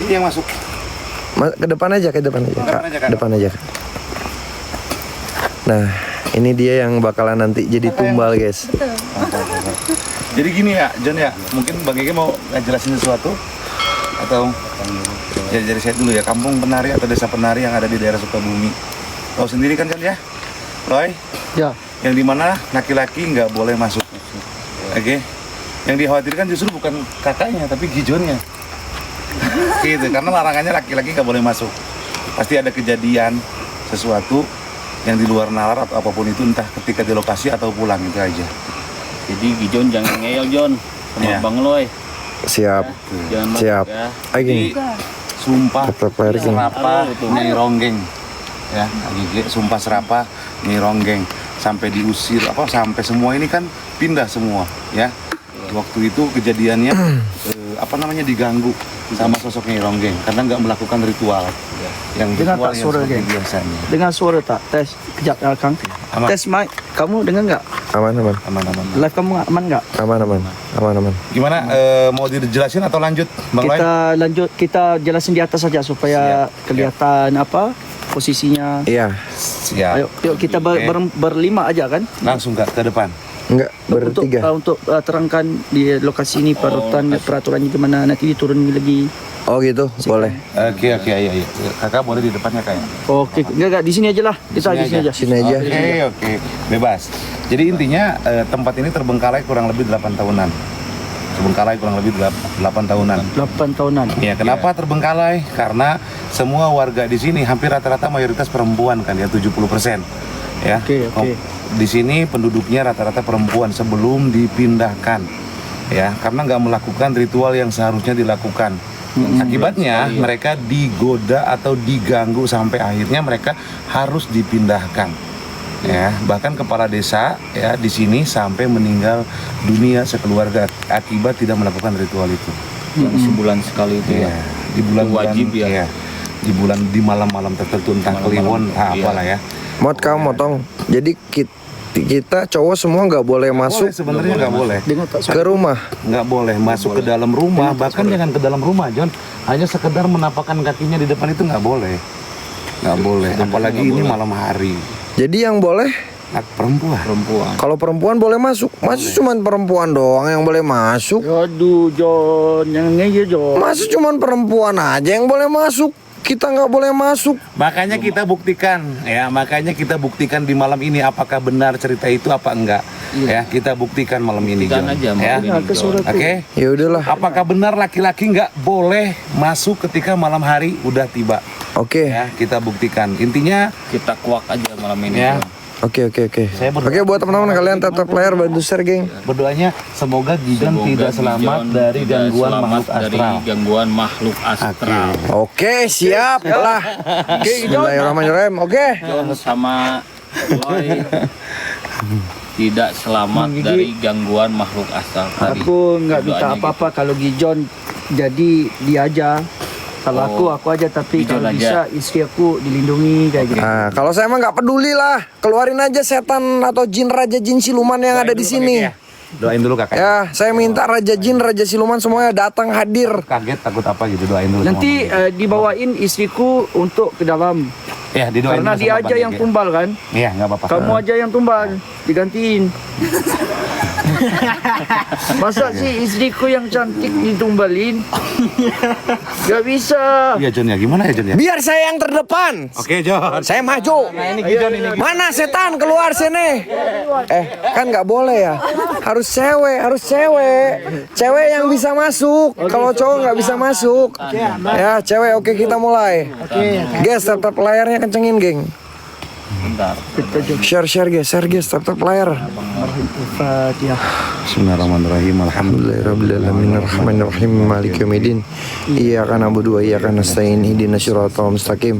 Ini yang masuk. Ke depan aja, Kak. Depan aja, Kak. Nah, ini dia yang bakalan nanti jadi tumbal, guys. Jadi gini ya, John ya. Mungkin Bang Gege mau jelasin sesuatu atau dari saya dulu ya. Kampung Penari atau Desa Penari yang ada di daerah Sukabumi. Tahu sendiri kan John ya, Roy? Ya. Yang dimana laki-laki nggak boleh masuk. Oke. Yang dikhawatirkan justru bukan kakaknya tapi Gijonnya. Gitu, karena larangannya laki-laki nggak boleh masuk. Pasti ada kejadian sesuatu yang di luar nalar atau apapun itu, entah ketika di lokasi atau pulang, itu aja. Jadi Gijon jangan ngeyel Jon sama Iya. Bang Loy. Siap. Jangan Siap. masuk, ya. Lagi. Sumpah Player King. serapa Nyai Ronggeng ya, Gege, sumpah serapa Nyai Ronggeng sampai diusir sampai semua ini kan pindah semua ya. Waktu itu kejadiannya diganggu sama sosok Nyai Ronggeng karena nggak melakukan ritual yang Dengar ritual tak yang suara, seperti Geng? biasanya. Dengar suara tak? Tes kejap Kang. Aman. Tes mic. Kamu dengar nggak? Aman. Aman. Live kamu aman nggak? Aman. Gimana, mau dijelasin atau lanjut Bang Loy? Kita lanjut, kita jelasin di atas saja supaya kelihatan posisinya. Iya. Siap. Yuk kita Oke. berlima aja kan? Langsung ke depan. Enggak, bertiga. Untuk terangkan di lokasi ini peraturannya gimana, nanti diturun lagi. Oh gitu, boleh. Oke, ayo. Kakak boleh di depannya kayak. Oke, enggak di sini aja lah. Kita di sini aja. Sini aja. Oke, bebas. Jadi intinya tempat ini terbengkalai kurang lebih 8 tahunan. 8 tahunan. 8 tahunan. Ya, kenapa terbengkalai? Karena semua warga di sini hampir rata-rata mayoritas perempuan kan ya, 70%. Ya. Oke. Di sini penduduknya rata-rata perempuan sebelum dipindahkan. Ya, karena nggak melakukan ritual yang seharusnya dilakukan. Akibatnya mereka digoda atau diganggu sampai akhirnya mereka harus dipindahkan. Ya, bahkan kepala desa ya di sini sampai meninggal dunia sekeluarga akibat tidak melakukan ritual itu. Yang sebulan sekali itu ya. Di bulan-bulan Wajib ya. di malam-malam tertentu entah Malam-malam, kliwon apalah ya. Mot kamu motong. Jadi kita cowok semua nggak boleh masuk Sebenarnya nggak boleh. Dengar tak ke rumah. Nggak boleh masuk ke dalam rumah, bahkan jangan ke dalam rumah, John. Hanya sekedar menapakkan kakinya di depan itu nggak boleh. Apalagi ini malam hari. Jadi yang boleh, Perempuan. kalau perempuan boleh masuk. Masa cuma perempuan doang yang boleh masuk? Aduh, Jon, yang ngeyel Jon. Masa cuma perempuan aja yang boleh masuk? Kita nggak boleh masuk. Makanya kita buktikan di malam ini apakah benar cerita itu apa enggak. Ya, kita buktikan malam ini, Buktikan John. aja malam Ya. ini, Jon. Oke. Ya udahlah. Apakah benar laki-laki nggak boleh masuk ketika malam hari udah tiba? Oke. Ya, kita buktikan. Intinya Kita kuak aja malam ini. Ya. Jon. Oke. Saya berdoa- Oke, buat teman-teman kalian tetap player bantu share, geng. berdoanya semoga Gijon Semoga tidak selamat Gijon dari tidak gangguan selamat makhluk dari astral. gangguan makhluk astral. Oke, siap lah. Bismillahirrahmanirrahim. Oke. Jon sama Loy tidak selamat Mang Gigi. dari gangguan makhluk astral tadi. Aku nggak minta Doanya apa-apa kalau Gijon jadi dia aja. Kalau aku aja, tapi Gijon kalau aja. bisa istri aku dilindungi kayak gitu. Nah, kalau saya emang nggak peduli lah, keluarin aja setan atau jin raja jin siluman yang ada di sini. Doain dulu kakak. Ya, saya minta raja jin, raja siluman semuanya datang hadir. Kaget takut apa gitu, doain dulu. Nanti dibawain istriku untuk ke dalam. ya didoain Karena dulu dia sama aja Bang yang Gege. tumbal kan. Iya, nggak apa-apa. Kamu aja yang tumbal, digantiin. Masa sih istriku yang cantik ditumbalin? Gak bisa. Iya John ya, gimana ya John ya? Biar saya yang terdepan. Oke John. Saya maju. Ini Gijon ini. Mana setan keluar sini? Kan nggak boleh ya. Harus cewek. Cewek yang bisa masuk. Kalau cowok nggak bisa masuk. Ya, cewek. Oke, kita mulai. Guys, tetap layarnya kencengin, geng. Bentar. Share guys, tetap layar. Fatihah. Bismillahirrahmanirrahim. Alhamdulillahirrahmanirrahim. Rahmanirrahim. Maliki yaumiddin. Iyyaka na'budu wa iyyaka nasta'in. Ihdinas siratal mustaqim.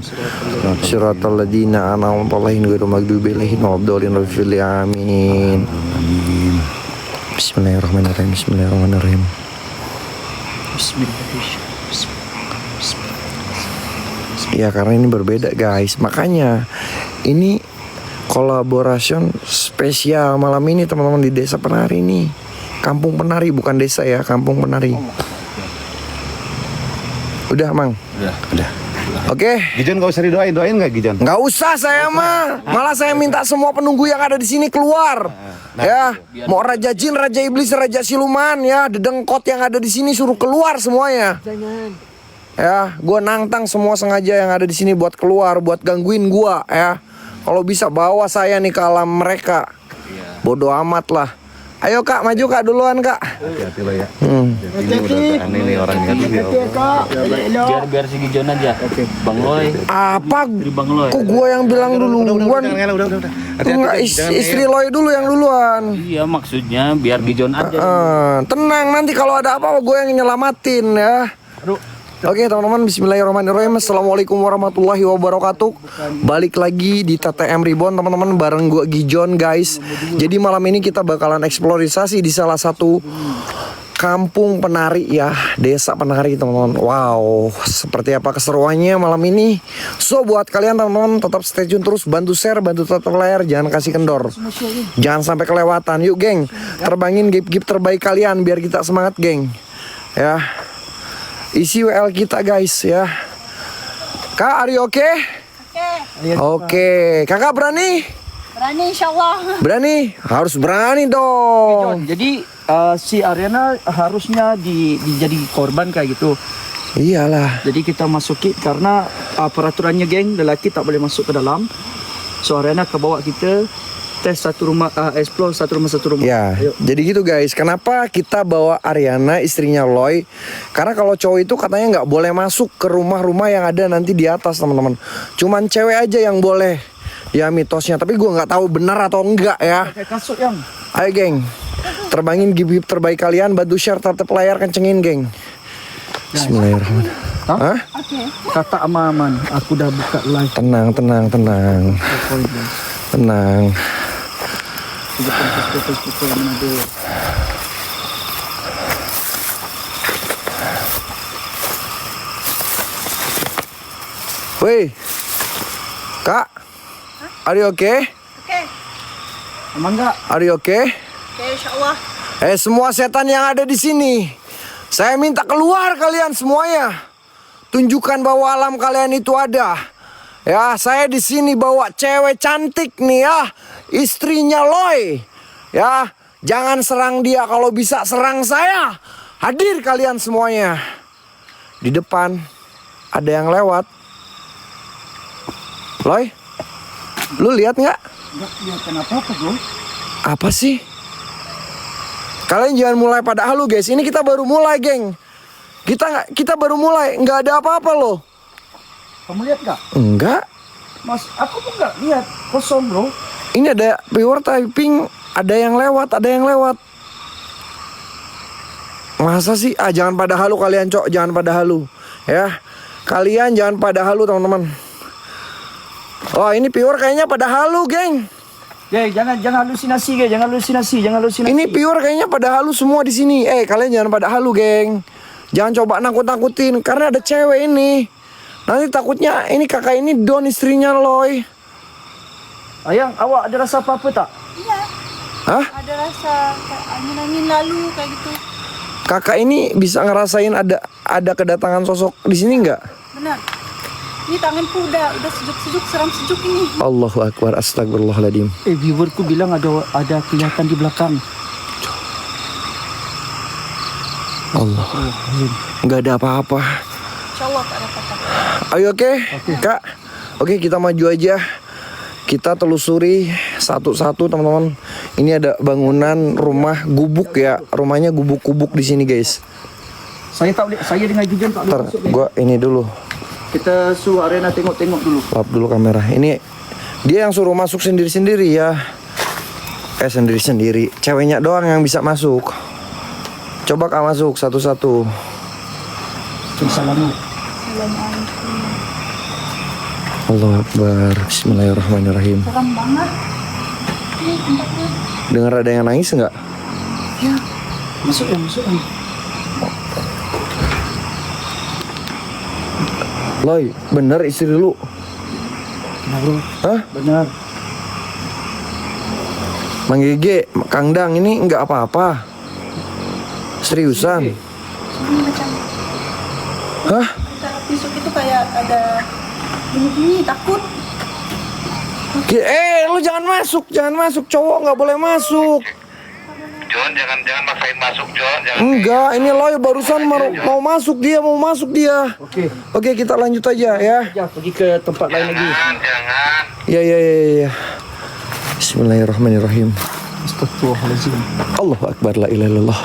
Siratal ladzina an'amta 'alaihim ghairil maghdubi 'alaihim waladdallin. Amin. Bismillahirrahmanirrahim. Ya, karena ini berbeda guys. Makanya ini kolaborasi spesial malam ini teman-teman di Desa Penari nih. Kampung Penari, bukan desa ya, Kampung Penari. Udah, Mang. Udah. Oke. Gijon gak usah didoain nggak Gijon? Nggak usah saya mah. Malah saya minta semua penunggu yang ada di sini keluar. Ya, mau Raja Jin, Raja Iblis, Raja Siluman ya, dedengkot yang ada di sini suruh keluar semuanya. Ya, gua nantang semua sengaja yang ada di sini buat keluar, buat gangguin gua ya. Kalau bisa bawa saya nih ke alam mereka. Bodoh amat lah. Ayo Kak, maju Kak duluan Kak. Hati-hati lo ya. Ini udah aneh nih orangnya. Biar si Gijon aja. Bang Loy. Apa? Bang Loy. Kok gua yang bilang duluan? Udah. Enggak, istri Loy dulu yang duluan. Iya, maksudnya biar Gijon aja. Tenang, nanti kalau ada apa-apa gue yang nyelamatin ya. Oke teman-teman, bismillahirrahmanirrahim. Assalamualaikum warahmatullahi wabarakatuh. Balik lagi di TTM Reborn teman-teman, bareng gue Gijon guys. Jadi malam ini kita bakalan eksplorasi di salah satu kampung penari ya, desa penari teman-teman. Wow, seperti apa keseruannya malam ini. So buat kalian teman-teman tetap stay tune terus, bantu share, bantu tetap layar, jangan kasih kendor, jangan sampai kelewatan. Yuk geng, terbangin gift terbaik kalian biar kita semangat geng. Ya, isi WL kita guys ya. Kak, are you okay? Oke. Kakak berani? Berani insyaallah. Berani? Harus berani dong. Jadi si Ariana harusnya dijadi korban kayak gitu. Iyalah. Jadi kita masuki karena peraturannya geng, lelaki tak boleh masuk ke dalam. So Ariana ke bawah kita tes satu rumah, explore satu rumah. Ya, Ayo. jadi gitu guys. Kenapa kita bawa Ariana istrinya Loy? Karena kalau cowok itu katanya nggak boleh masuk ke rumah-rumah yang ada nanti di atas teman-teman. Cuman cewek aja yang boleh. Ya mitosnya. Tapi gue nggak tahu benar atau enggak ya. Pakai kasut yang. Ayo geng, terbangin gift terbaik kalian. Bantu share, tetap layar, kencengin geng. Bismillahirrahmanirrahim. Hah? Kata aman, aku udah buka live. Tenang. Tenang. Woi, Kak, are you okay? Oke. Aman nggak? Are you okay? Oke, insyaallah. Semua setan yang ada di sini, saya minta keluar kalian semuanya. Tunjukkan bahwa alam kalian itu ada. Ya, saya di sini bawa cewek cantik nih ya, istrinya Loy. Ya, jangan serang dia, kalau bisa serang saya. Hadir kalian semuanya. Di depan ada yang lewat. Loy, lu lihat nggak? Nggak kelihatan apa-apa bro. Apa sih? Kalian jangan mulai pada halu guys. Ini kita baru mulai geng. Kita baru mulai, nggak ada apa-apa loh. Kamu lihat nggak? Enggak. Mas, aku pun nggak lihat, kosong bro. Ini ada viewer typing, ada yang lewat. Masa sih? Jangan pada halu kalian cok, jangan pada halu. Ya, kalian jangan pada halu teman-teman. Oh ini viewer kayaknya pada halu geng. Jangan halusinasi geng, jangan halusinasi. Ini viewer kayaknya pada halu semua di sini. Kalian jangan pada halu geng. Jangan coba nakut-nakutin karena ada cewek ini. Nanti takutnya ini kakak ini Don istrinya Loy. Ayang, awak ada rasa apa-apa tak? Iya. Hah? Ada rasa kayak angin-angin lalu kayak gitu. Kakak ini bisa ngerasain ada kedatangan sosok di sini nggak? Benar. Ini tanganku udah sejuk-sejuk, seram sejuk ini. Allahu Akbar, astagfirullahaladzim. Viewerku bilang ada kelihatan di belakang. Allah, nggak ada apa-apa. Insyaallah tak ada apa-apa. Ayo oke, Kak. Oke kita maju aja. Kita telusuri satu-satu teman-teman. Ini ada bangunan rumah gubuk ya. Rumahnya gubuk-gubuk di sini guys. Saya tak boleh, saya dengan Gijon tak boleh Ntar masuk. gua ini dulu. Kita suruh Ariana tengok-tengok dulu. Lap dulu kamera. Ini dia yang suruh masuk sendiri-sendiri ya. Sendiri-sendiri. Ceweknya doang yang bisa masuk. Coba Kak masuk satu-satu. Assalamualaikum. Allahu Akbar. Bismillahirrahmanirrahim. Seram banget. Ini tempatnya. Dengar ada yang nangis nggak? Masuk ya. Loy, bener istri lu? Benar bro. Hah? Benar. Mang Gege, Kang Dang ini nggak apa-apa. Seriusan? Ini macam Hah? masuk itu kayak ada bunyi takut. Lu jangan masuk, cowok nggak boleh masuk. John, jangan maksain masuk, John. Jangan. Enggak, ini Loy barusan mau masuk dia. Oke, kita lanjut aja ya. Ya, pergi ke tempat lain lagi. Jangan. Ya. Bismillahirrahmanirrahim. Astagfirullahaladzim. Allahu Akbar, la ilaha illallah.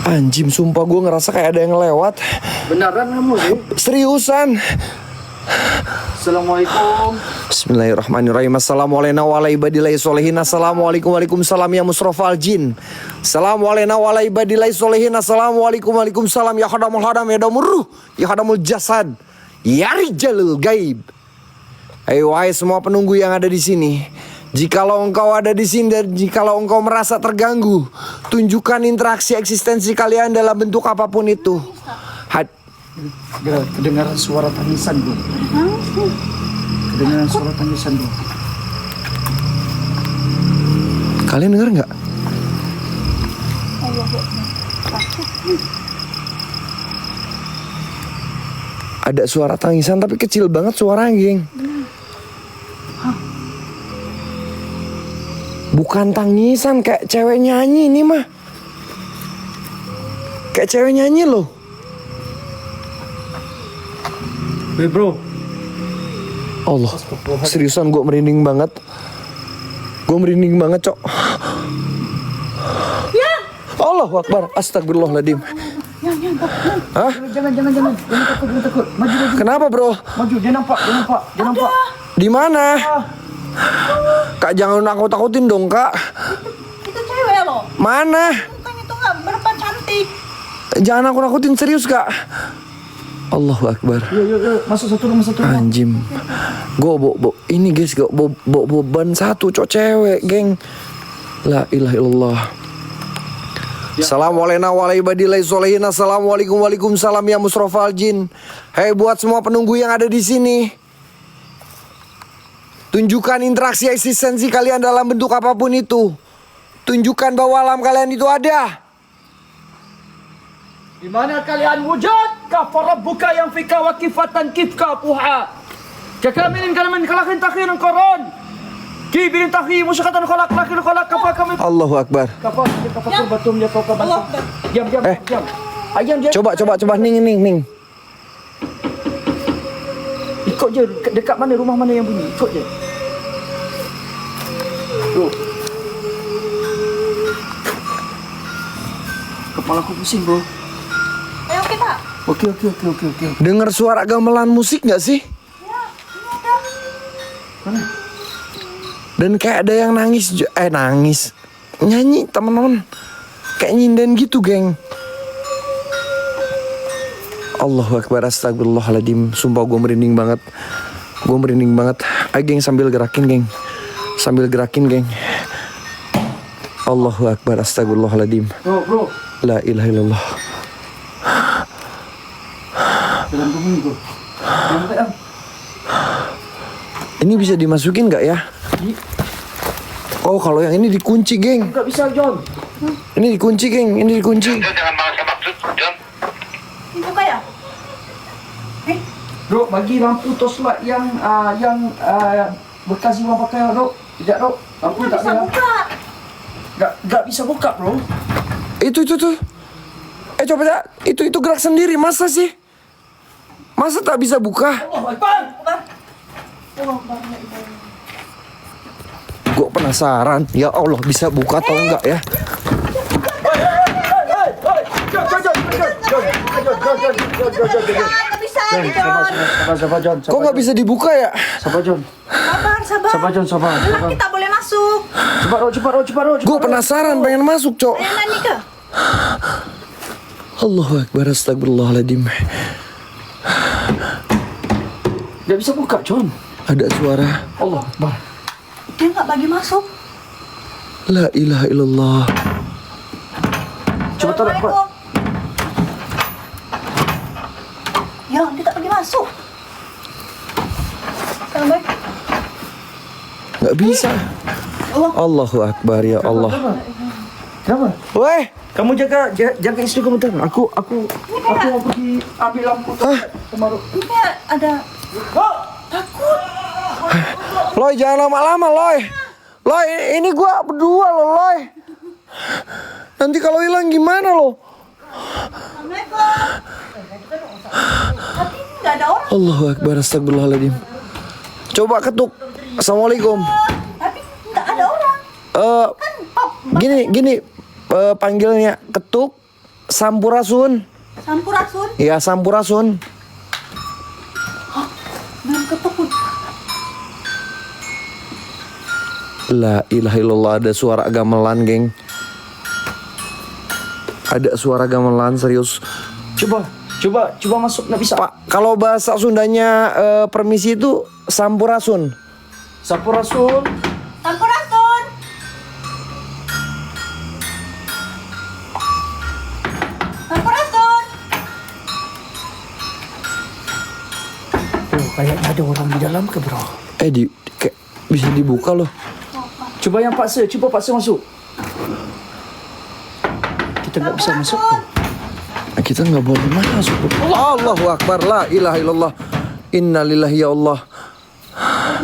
Anjim, sumpah gue ngerasa kayak ada yang lewat. Beneran kamu, Ding? Seriusan. Assalamualaikum. Bismillahirrahmanirrahim. Assalamualaikum warahmatullahi wabarakatuh. Assalamualaikum Waalaikumsalam ya musrofal jin. Assalamualaikum warahmatullahi wabarakatuh. Assalamualaikum Waalaikumsalam ya khadamul hadam ya damur ruh ya khadamul jasad ya rijalul gaib. Ayo wahai semua penunggu yang ada di sini. Jikalau engkau ada di sini dan jikalau engkau merasa terganggu, tunjukkan interaksi eksistensi kalian dalam bentuk apapun itu. Kedengaran suara tangisan, Bro. Kedengaran suara tangisan, Bro. Kalian dengar nggak? Ada suara tangisan tapi kecil banget suaranya, geng. Bukan tangisan, kayak cewek nyanyi ini mah. Kayak cewek nyanyi loh. Weh, Bro. Allah, seriusan gue merinding banget. Cok. Ya. Allahu Akbar, astagfirullahaladzim. Hah? Jangan takut. Maju. Kenapa, Bro? Maju, dia nampak. Di mana? Kak, jangan nakut-nakutin dong, Kak. Itu cewek loh. Mana? Bukan itu nggak berapa cantik. Jangan nakut-nakutin, serius, Kak. Allahu Akbar. Yuk. Masuk satu rumah. Anjim. Gue ini guys, gue beban satu cowok cewek, geng. La ilaha illallah. Assalamualaikum warahmatullahi wabarakatuh. Assalamualaikum waalaikumsalam ya musrofal jin. Hei buat semua penunggu yang ada di sini. Tunjukkan interaksi eksistensi kalian dalam bentuk apapun itu. Tunjukkan bahwa alam kalian itu ada. Di mana kalian wujud? Kafara buka yang fika wa kifatan kifka puha. Kakaminin kalaman kalakin takhiran koron. Kibirin takhi musyakatan kolak lakil kolak kapal kami. Allahu Akbar. Kapal batum ya kau Allah. Diam. Ayam dia. Coba ning. Ikut je dekat mana rumah mana yang bunyi. Ikut je. Bro. Kepala aku pusing, Bro. Ayo kita. Okey. Dengar suara gamelan musik nggak sih? Ya, ini ada. Mana? Dan kayak ada yang nangis, nyanyi teman-teman, kayak nyinden gitu, geng. Allahu Akbar, astagfirullahaladzim. Sumpah gue merinding banget. Ayo geng, sambil gerakin, geng. Allahu Akbar, astagfirullahaladzim. Bro. La ilaha illallah. Dalam bunyi, Bro. Ini bisa dimasukin nggak ya? Oh, kalau yang ini dikunci, geng. Enggak bisa, John. Ini dikunci, geng. John, jangan maksud, John. Dibuka ya? Bro, bagi lampu torchlight yang bekas Iwan pakai, Bro. Tidak, Bro. Lampu Nggak tak bisa ada. buka. Enggak bisa buka, Bro. Itu. Coba ya. Itu gerak sendiri. Masa sih? Masa tak bisa buka? Allahu Akbar. Gue penasaran. Ya Allah, bisa buka atau enggak ya? Nggak bisa, John. Sabar, John. Kok nggak bisa dibuka ya? Sabar, John. Sabar. John, sabar. Kita boleh masuk. Cepat. Gue penasaran, pengen masuk, Cok. Ayo nani ke? Allahu Akbar, astagfirullahaladzim. Gak bisa buka, John. Ada suara. Allah Akbar. Dia nggak bagi masuk. La ilaha illallah. Coba taruh, Pak. Assalamualaikum. Ya, dia tak bagi masuk. Assalamualaikum. Nggak bisa. Allahu Akbar, ya Allah. Kenapa? Weh, Kamu jaga istri kamu tuh. Aku pergi ambil lampu tuh. Kemaru. Ini ada Oh, takut. Loy, jangan lama-lama, Loy. Loy, ini gua berdua loh, Loy. Nanti kalau hilang gimana lo? Assalamualaikum. Tapi nggak ada orang. Allahu Akbar, astagfirullahaladzim. Coba ketuk. Assalamualaikum. Tapi nggak ada orang. Kan pop. Gini, panggilnya ketuk Sampurasun. Sampurasun. Ya, Sampurasun. Belum ketuk. La ilaha illallah, ada suara gamelan, geng. Ada suara gamelan, serius. coba masuk, nggak bisa. Pak, kalau bahasa Sundanya permisi itu Sampurasun. Sampurasun. Sampurasun. Sampurasun. Oh, kayaknya ada orang di dalam ke bro. Kayak bisa dibuka loh. Coba paksa masuk. Kita nggak bisa masuk. Kita nggak boleh masuk. Allahu Akbar, la ilaha illallah. Innalillahi ya Allah.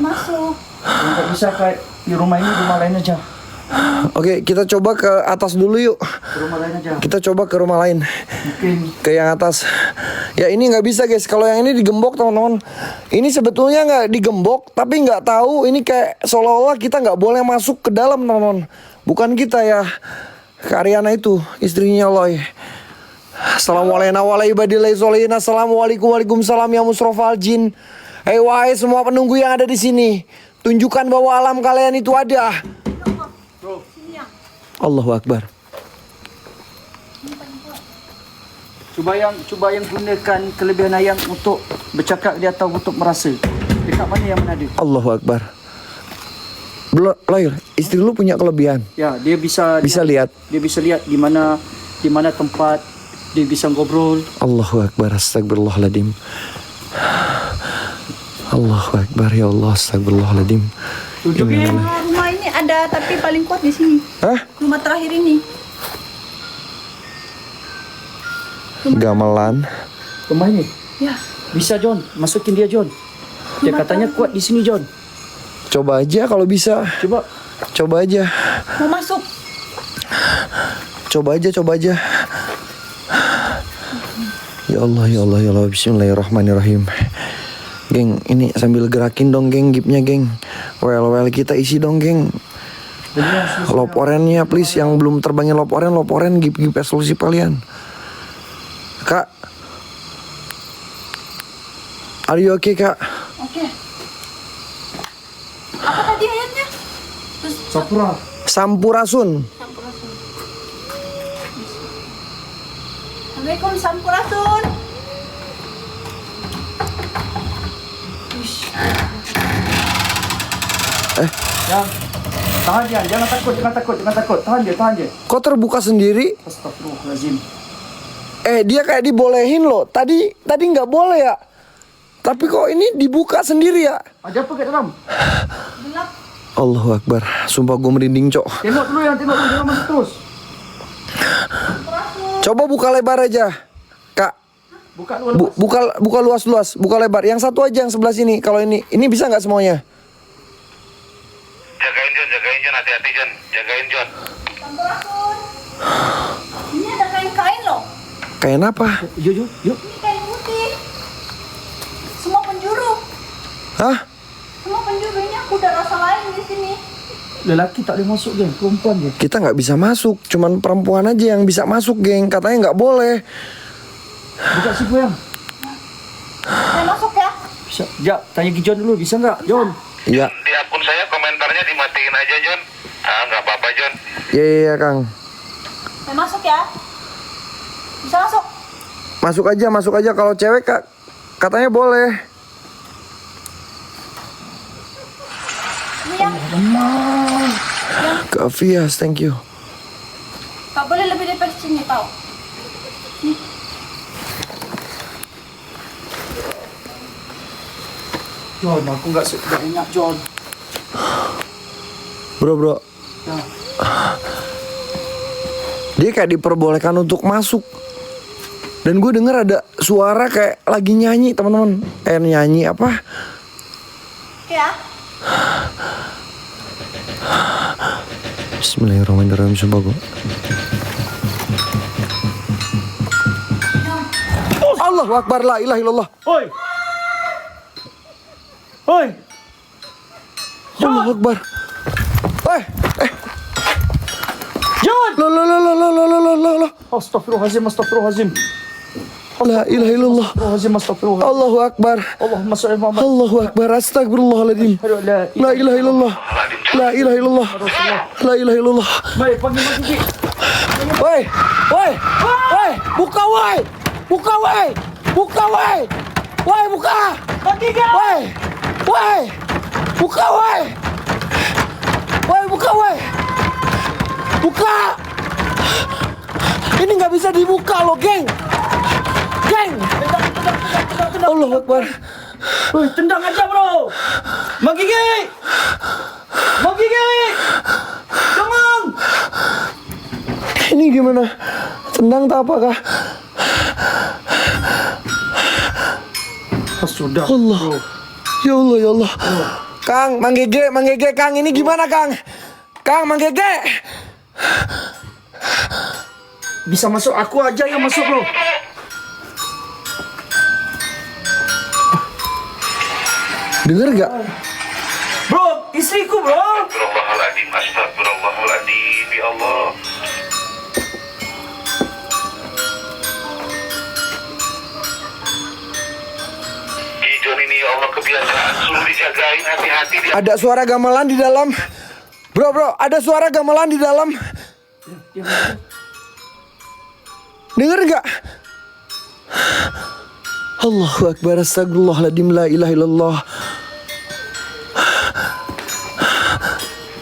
Masuk. Nggak bisa kayak di rumah ini, rumah lain aja. Oke, kita coba ke atas dulu yuk. Ke rumah lain aja. Kita coba ke rumah lain. Mungkin. Ke yang atas. Ya ini nggak bisa guys. Kalau yang ini digembok teman-teman. Ini sebetulnya nggak digembok, tapi nggak tahu. Ini kayak seolah-olah kita nggak boleh masuk ke dalam teman-teman. Bukan kita ya. Kak Ariana itu istrinya Loy. Assalamualaikum waalaikumsalam ya musrofal jin. Hei wahai semua penunggu yang ada di sini, tunjukkan bahwa alam kalian itu ada. Allahu Akbar. Coba yang gunakan kelebihan ayam untuk bercakap dia atau untuk merasa. Dekat mana yang menada? Allahu Akbar. Belum, Loy, istri lu punya kelebihan. Ya, dia bisa Lihat. Dia bisa lihat di mana tempat dia bisa ngobrol. Allahu Akbar, astagfirullahaladzim. Allahu Akbar, ya Allah, astagfirullahaladzim. Tunjukin. Rumah ini ada tapi paling kuat di sini. Hah? Rumah terakhir ini. Gamelan. Rumah ini. Ya. Bisa John, masukin dia John. Dia katanya kuat di sini John. Coba aja kalau bisa. Coba aja. Mau masuk. Coba aja. Ya Allah, ya Allah, ya Allah. Bismillahirrahmanirrahim. Geng, ini sambil gerakin dong geng, gipnya geng. Well kita isi dong geng. Lop orennya please, yang belum terbangin lop oren gip eksklusif kalian. Kak, are you okay kak? Oke. Apa tadi ayatnya? Terus Sampurasun. Assalamualaikum Sampurasun. Ya. Tahan dia, jangan takut. Tahan dia. Kok terbuka sendiri? Astagfirullahaladzim. Dia kayak dibolehin loh. Tadi nggak boleh ya. Tapi kok ini dibuka sendiri ya? Ada apa kat dalam? Gelap. Allahu Akbar. Sumpah gue merinding cok. Tengok dulu, jangan masuk terus. Coba buka lebar aja, Kak. Buka dulu. Buka luas. Buka lebar. Yang satu aja yang sebelah sini. Kalau ini bisa nggak semuanya? Jagain John, hati-hati John. Jagain John. Sampurasun. Ini ada kain-kain loh. Kayak apa? Yuk. Ini kain putih. Semua penjuru. Hah? Semua penjuru ini aku udah rasa lain di sini. Lelaki tak boleh masuk geng, perempuan je. Kita nggak bisa masuk. Cuman perempuan aja yang bisa masuk, geng. Katanya nggak boleh. Buka si yang. Saya masuk ya. Bisa. Ya, tanya John dulu, bisa nggak John? Iya. Di akun saya komentarnya dimatiin aja John. Nggak apa-apa John. Iya, Kang. Saya masuk ya. Bisa masuk. Masuk aja. Kalau cewek Kak, katanya boleh. Ini yang Kak Fias, thank you. nggak boleh lebih dari sini tau. John, aku nggak enak John. Bro. Ya. Dia kayak diperbolehkan untuk masuk. Dan gue denger ada suara kayak lagi nyanyi teman-teman. Nyanyi apa? Ya. Bismillahirrahmanirrahim. Sumpah gue. Allahu Akbar, la ilaha illallah. Oi. Oi. Allahu Akbar. Jod. La. Astagfirullahalazim, astagfirullahalazim. La ilaha illallah. Astagfirullahalazim, astagfirullahalazim. Allahu Akbar. Allahumma shalli ala Muhammad. Allahu Akbar. Astagfirullahaladzim. La ilaha illallah. La ilaha illallah. La ilaha illallah. Baik, panggil Mak Gigi. Woi. Buka woi. Buka woi. Buka woi. Woi, buka. Mak Gigi. Woi. Buka woi. Woi, buka woi. Buka. Ini nggak bisa dibuka loh, geng. Allahu Akbar. Woi, tendang aja, bro. Mak Gigi. Come on. Ini gimana? Tendang tak apakah? Sudah. Allah. Ya Allah, ya Allah. Kang, Mang Gege, Kang, ini gimana, Kang? Kang, Mang Gege. Bisa masuk, aku aja yang masuk, bro. Dengar gak? Bro, istriku, bro. Astagfirullahaladzim, astagfirullahaladzim, ya Allah. Kijon ini ya Allah kebiasaan, suruh dijagain hati-hati. Ada suara gamelan di dalam. Bro, ada suara gamelan di dalam. Dengar gak? Allahu Akbar, astagfirullahaladzim, la ilaha illallah.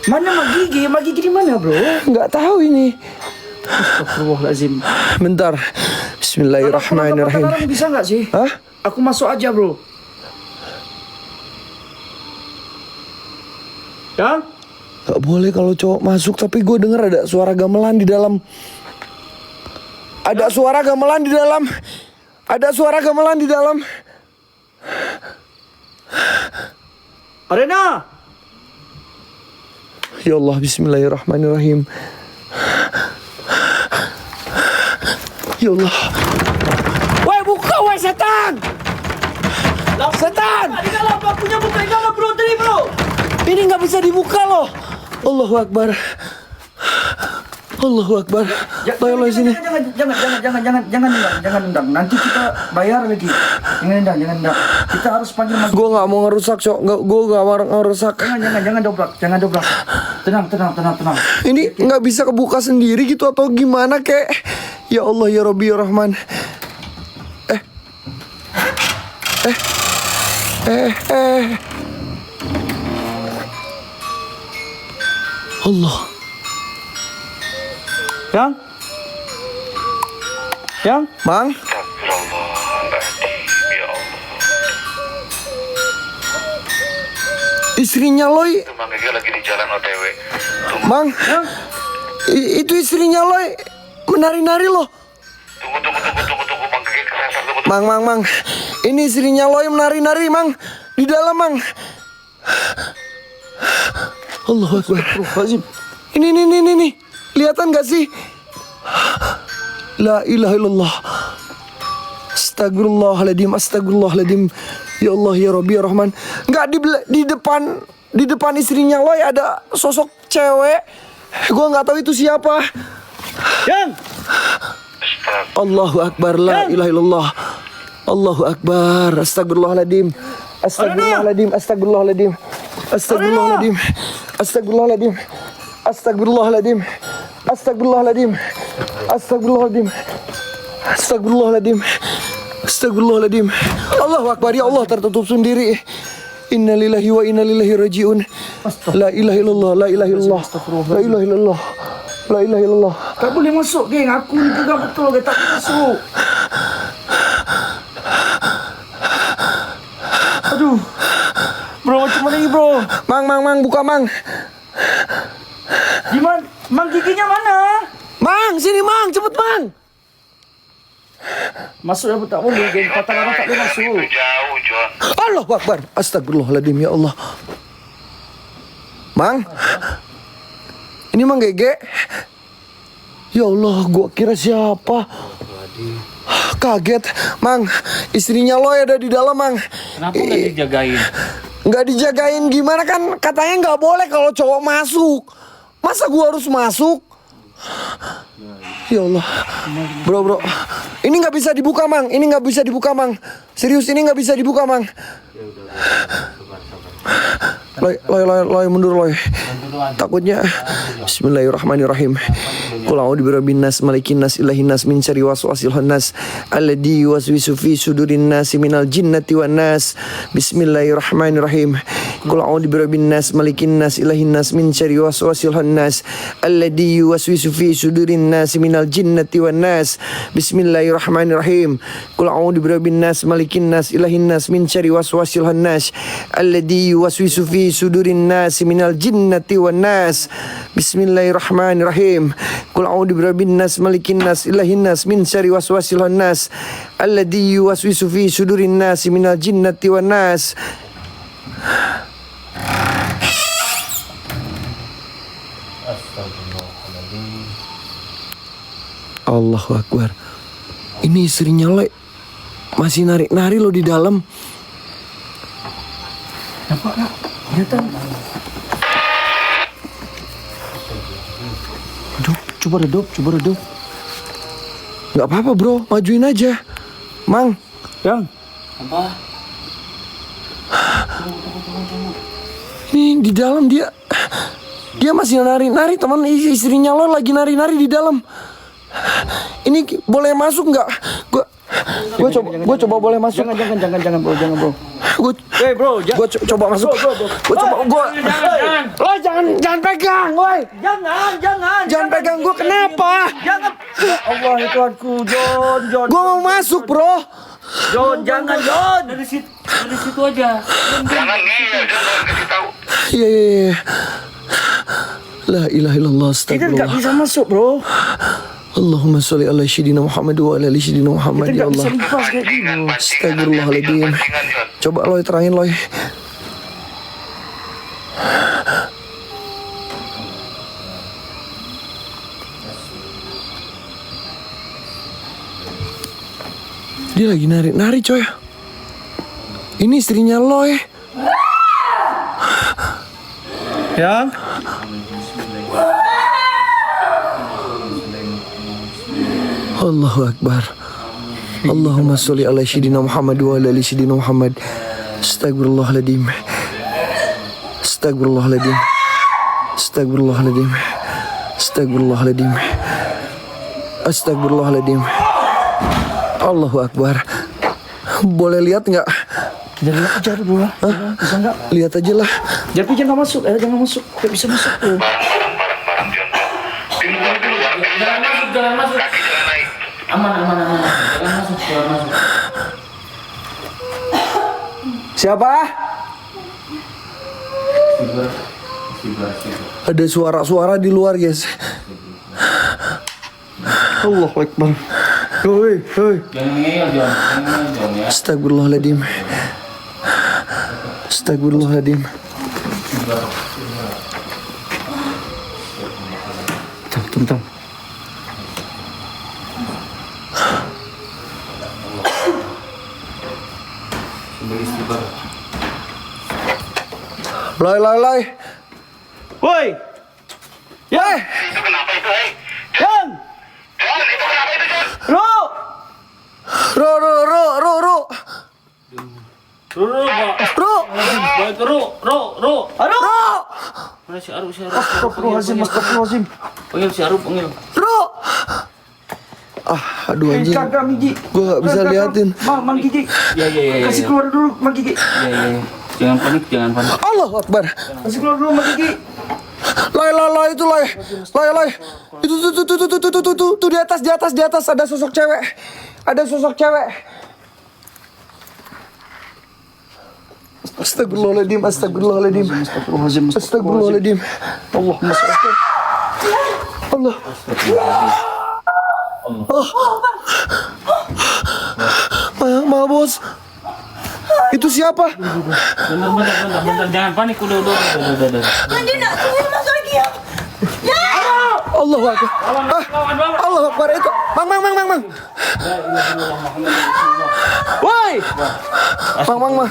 Mana Mak Gigi? Mak Gigi di mana, bro? Nggak tahu ini. Astagfirullahaladzim. Bentar. Bismillahirrahmanirrahim. Sekarang bisa nggak sih? Hah? Aku masuk aja, bro. Ya? Gak boleh kalau cowok masuk, tapi gue denger ada suara gamelan di dalam. Ada suara gamelan di dalam. Ada suara gamelan di dalam. Arena. Ya Allah, bismillahirrahmanirrahim. Ya Allah. Woi, buka, woi setan. Setan. Di dalam bakunya buka di dalam, bro. Tadi, bro. Ini nggak bisa dibuka loh. Allahu Akbar. Allahu Akbar. Tolong sini. Jangan undang. Nanti kita bayar lagi. Jangan undang. Kita harus panggil Mak Gigi. Gue nggak mau ngerusak, cok. Gue nggak mau ngerusak. Jangan dobrak. Tenang. Ini nggak bisa kebuka sendiri gitu atau gimana kek? Ya Allah, ya Rabbi, ya Rahman. Allah. Yang? Mang? Astagfirullahaladzim, ya Allah. Istrinya Loy. Itu Mang Gege lagi di jalan OTW. Mang? Itu istrinya Loy menari-nari loh. Tunggu. Mang Gege kesasar, tunggu. Mang. Ini istrinya Loy menari-nari, Mang. Di dalam, Mang. Allahu Akbar. Ini. Kelihatan gak sih? La ilaha illallah. Astagfirullahaladzim. Ya Allah, ya Rabbi, ya Rahman. Enggak, di depan istrinya Loy ada sosok cewek. Gua nggak tahu itu siapa. Yang? Allahu Akbar, la ilaha illallah. Allahu Akbar. Astagfirullahaladzim. Astagfirullahaladzim. Allahu Akbar, ya Allah, tertutup sendiri. Innalillahi wa inna ilaihi rajiun. La ilaha illallah, la ilaha illallah. La ilaha illallah. La ilaha illallah. Tak boleh masuk, geng. Aku ni pegang betul, tak boleh masuk. Aduh. Bro, macam mana ni, bro? Mang, buka, Mang. Di mana? Mang Giginya mana? Mang, sini Mang, cepet Mang. Masuk ya tak boleh, geng patah orang tak boleh masuk. Jauh, John. Allahu Akbar. Astagfirullahaladzim ya Allah. Mang. Ini Mang Gege. Ya Allah, gua kira siapa? Kaget, Mang. Istrinya Loy ada di dalam, Mang. Kenapa nggak dijagain? Nggak dijagain gimana kan? Katanya nggak boleh kalau cowok masuk. Masa gua harus masuk? Ya Allah, bro, ini nggak bisa dibuka Mang, ini nggak bisa dibuka Mang, serius ini nggak bisa dibuka Mang. Loy mundur Loy. Takutnya. Bismillahirrahmanirrahim. Qul a'udzu birabbin nas, malikin nas, ilahin nas, min syarri waswasil khannas, alladzi yuwaswisu fi sudurin nas minal jinnati wan nas. Bismillahirrahmanirrahim. Qul a'udzu birabbin nas, malikin nas, ilahin nas, min syarri waswasil khannas, alladzi yuwaswisu fi sudurin nas minal jinnati wan nas. Bismillahirrahmanirrahim. Qul a'udzu birabbin nas, malikin nas, ilahin nas, min syarri waswasil khannas, alladzi yuwaswisu fi sudurin nas minal jinnati wan nas. Bismillahirrahmanirrahim. Qul a'udzu birabbin nas, malikin nas, ilahin nas, min syarri waswasil khannas, alladzi yuwaswisu fi sudurin nas minal jinnati wan nas. Allahu Akbar. Ini istrinya Loy masih nari-nari lo di dalam. Nampak tak? Kelihatan. Coba redup. Gak apa-apa bro, majuin aja. Mang, Yang. Apa? ini di dalam dia masih nari-nari, teman istrinya lo lagi nari-nari di dalam. Ini boleh masuk nggak? Gue coba boleh masuk. Jangan bro, jangan bro. Gue Bro, coba masuk. Lo jangan pegang, woi. Jangan pegang gue, kenapa? Jangan. Allah ya Tuhanku, John. Gue mau masuk bro. John, jangan John. Dari situ aja. Jangan ngeyel, John. Kasih tahu. Iya. La ilaha illallah, Kita nggak astagfirullah. bisa masuk bro. Allahumma sholli ala sayyidina Muhammad wa ala ali sayyidina Muhammad Kita ya nggak bisa Allah. lepas kayak gini. Astagfirullahaladzim. Pancingan, John. Coba Loy terangin Loy. Dia lagi nari-nari coy. Ini istrinya Loy. Yang. Allahu Akbar. Allahumma sholli ala sayyidina Muhammad wa ala ali sayyidina Muhammad. Astagfirullahaladzim. Astagfirullahaladzim. Astagfirullahaladzim. Astagfirullahaladzim. Astagfirullahaladzim. Allahu Akbar. Boleh lihat nggak? Kita lihat aja dulu lah. Bisa nggak? Lihat aja lah. Tapi jangan masuk, jangan masuk. Nggak bisa masuk tuh. Barang, John. Di luar. Jangan masuk. Kaki jangan naik. Aman. Jangan masuk. Siapa? Ada suara-suara di luar guys. Allah Akbar. Hei. Jangan ngeyel, John ya. Astagfirullahaladzim. Astagfirullahaladzim. Tentang. Loy. Woi. Yang. Itu kenapa itu, hei? Yang. John, itu kenapa itu, John? Ro. Ro. Aduh. Mana si Arup? Astagfirullahaladzim. Panggil si Arup. Ro. Aduh anjing. Kagak Migi. Gue gak bisa liatin. Mang Gigi. Iya. Kasih keluar dulu Mang Gigi. Iya. Jangan panik. Allahu Akbar. Kasih keluar dulu Mang Gigi. Loy itu Loy. Itu di atas ada sosok cewek. Astagfirullahaladzim. Astagfirullahaladzim. Astagfirullahaladzim. Allahumma sholli. Allah. Ma bos. Itu siapa? Bentar, jangan panik, udah. Nanti nak suruh masuk lagi ya. Ya. Allah Akbar. Allah Akbar itu. Mang. Woi. Mang.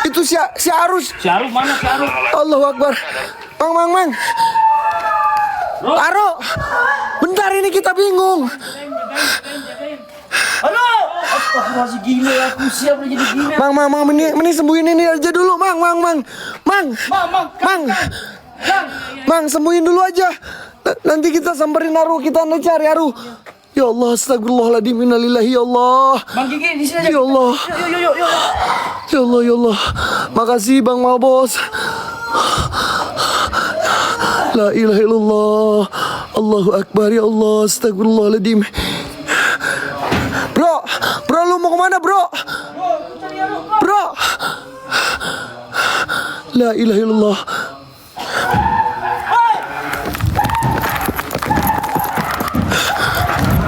Itu si Arus. Si Aruf mana si Aruf? Allah Akbar. Mang. Aro. Bentar ini kita bingung. Halo! Astagfirullahaladzim, gila aku siap udah jadi gila. Mang, mending sembuhin ini aja dulu, Mang. Mang, sembuhin dulu aja. Nanti kita samperin Aru, kita cari Aru. Ya Allah, astagfirullahaladzim, innalillahi ya Allah. Bang Gigi di sini aja. Ya Allah. Yuk. Ya Allah. Makasih Bang Mabos. La ilaha illallah. Allahu Akbar, ya Allah, astagfirullahaladzim. Bro, lu mau kemana, bro? Bro. La ilaha illallah.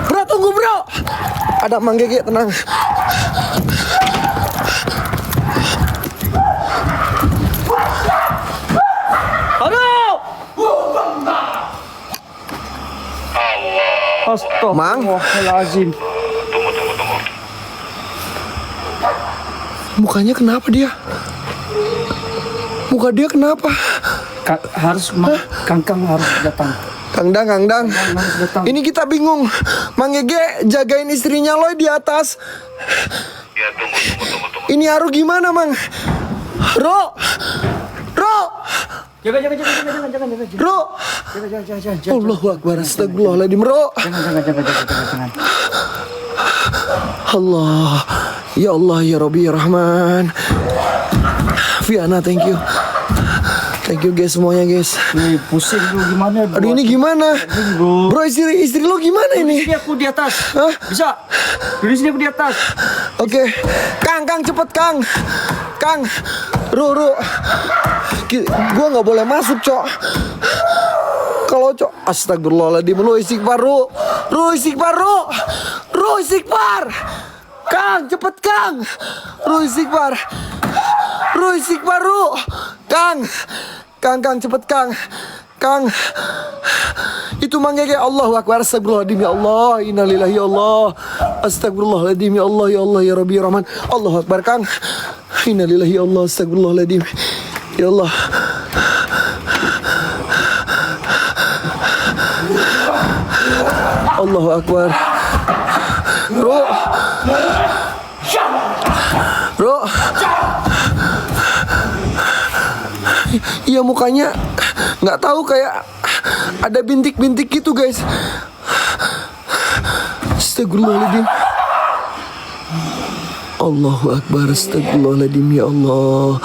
Bro, tunggu, bro. Ada Mang Gege, tenang. Aduh! Mang, Astagfirullahaladzim. Tunggu. mukanya kenapa dia? Muka dia kenapa? Kangkang harus datang. Kang Dang. Harus datang. Ini kita bingung. Mang Gege jagain istrinya Loy di atas. Ya, tunggu. Ini Aru gimana, Mang? Ro. Jaga. Ro. Jangan. Allahu Akbar, astagfirullahaladzim, Ro. Jangan. Allah. Ya Allah, ya Rabbi, ya Rahman. Fiana, thank you. Thank you guys semuanya, guys. Nih, pusing lu gimana? Aduh, ini gimana? Bro, istri lo gimana ini? Ini aku di atas. Hah? Bisa? Di sini aku di atas. Oke. Kang, cepet, Kang. Ru. Gua nggak boleh masuk, Cok. Kalau Cok, astagfirullahaladzim, lu istighfar, Ru. Ru istighfar. Kang, cepet, Kang. Ru istighfar, Ru. Kang, cepet, Kang. Itu Mang Gege. Allahu Akbar, astagfirullahaladzim, ya Allah. Innalillahi ya Allah. Astagfirullahaladzim, ya Allah, ya Rabbi, ya Rahman. Allahu Akbar, Kang. Innalillahi ya Allah, astagfirullahaladzim. Ya Allah. Allahu Akbar. Bro. Iya, mukanya nggak tahu, kayak ada bintik-bintik gitu, guys. Astagfirullahaladzim. Allahu Akbar, astagfirullahaladzim, ya Allah.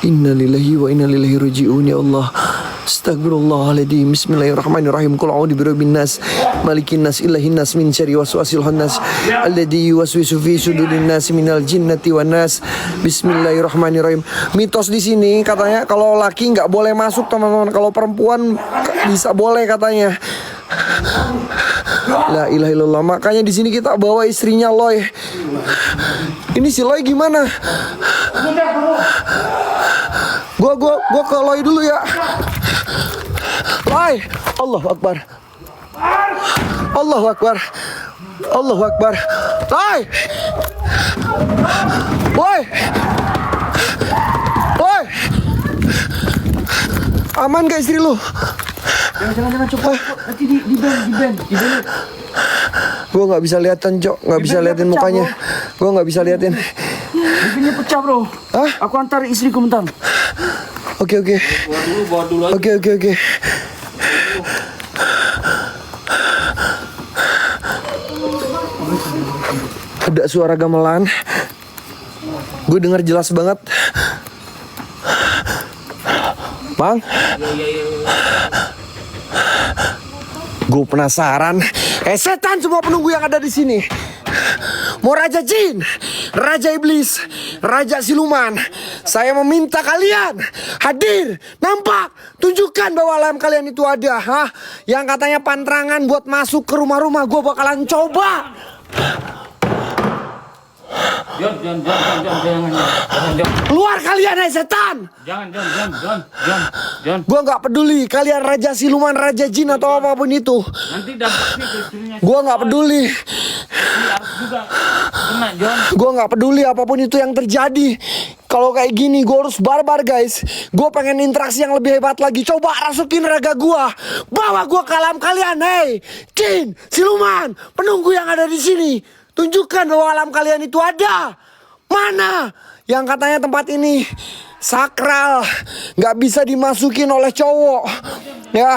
Innalillahi wa inna ilaihi raji'un, ya Allah. Astagfirullahaladzim. Bismillahirrahmanirrahim. Qul a'udzu birabbin nas, malikin nas, ilahin nas, min syarri waswasil khannas, alladzi yuwaswisu fi sudurin nas minal jinnati wan nas. Bismillahirrahmanirrahim. Mitos di sini katanya kalau laki nggak boleh masuk, teman-teman. Kalau perempuan bisa boleh katanya. La ilaha illallah. Makanya di sini kita bawa istrinya Loy. Ini si Loy gimana? Gua ke Loy dulu ya. Loy. Allahu Akbar. Loy. Aman gak istri lu? Jangan coba. Nanti di band. Gue nggak bisa liatin, Cok. Nggak bisa liatin mukanya. Gue nggak bisa liatin. Bibirnya pecah, bro. Hah? Aku antar istriku bentar. Oke. Bawa dulu aja. Oke. Ada suara gamelan. Gue dengar jelas banget. Bang. Gue penasaran. Setan semua penunggu yang ada di sini. Mau raja jin, raja iblis, raja siluman, Saya meminta kalian hadir, nampak, tunjukkan bahwa alam kalian itu ada. Yang katanya pantrangan buat masuk ke rumah-rumah, gue bakalan coba. John, jangan. Keluar kalian, hai setan. Jangan. Gue nggak peduli kalian raja siluman, raja jin atau apapun itu. Nanti dampaknya ke istrinya. Gue nggak peduli. Harus juga kena, John. Gue nggak peduli apapun itu yang terjadi. Kalau kayak gini gue harus barbar guys. Gue pengen interaksi yang lebih hebat lagi. Coba rasukin raga gue, bawa gue ke alam kalian. Hei jin, siluman, penunggu yang ada di sini, tunjukkan bahwa alam kalian itu ada. Mana yang katanya tempat ini sakral, nggak bisa dimasukin oleh cowok. Ya,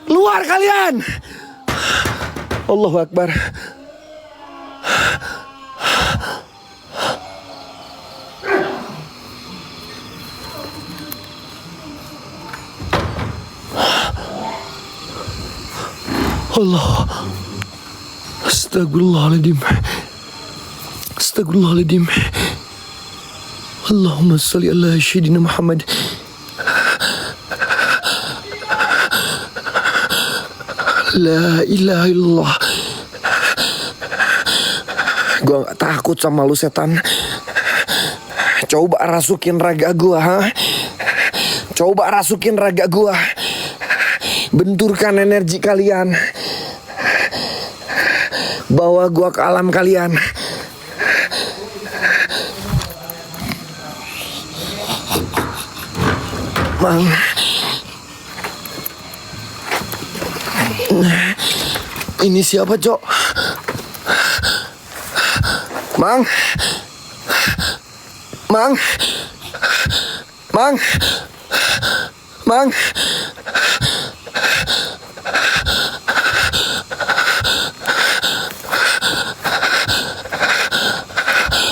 keluar kalian. Allahu Akbar. Allah. Astagfirullahaladzim. Astagfirullahaladzim. Allahumma salli ala Sayyidina Muhammad. La ilaha illallah. Gua gak takut sama lu setan. Coba rasukin raga gua, Coba rasukin raga gua. Benturkan energi kalian. Bawa gua ke alam kalian. Mang. Ini siapa, Cok? Mang. Mang. Mang. Mang.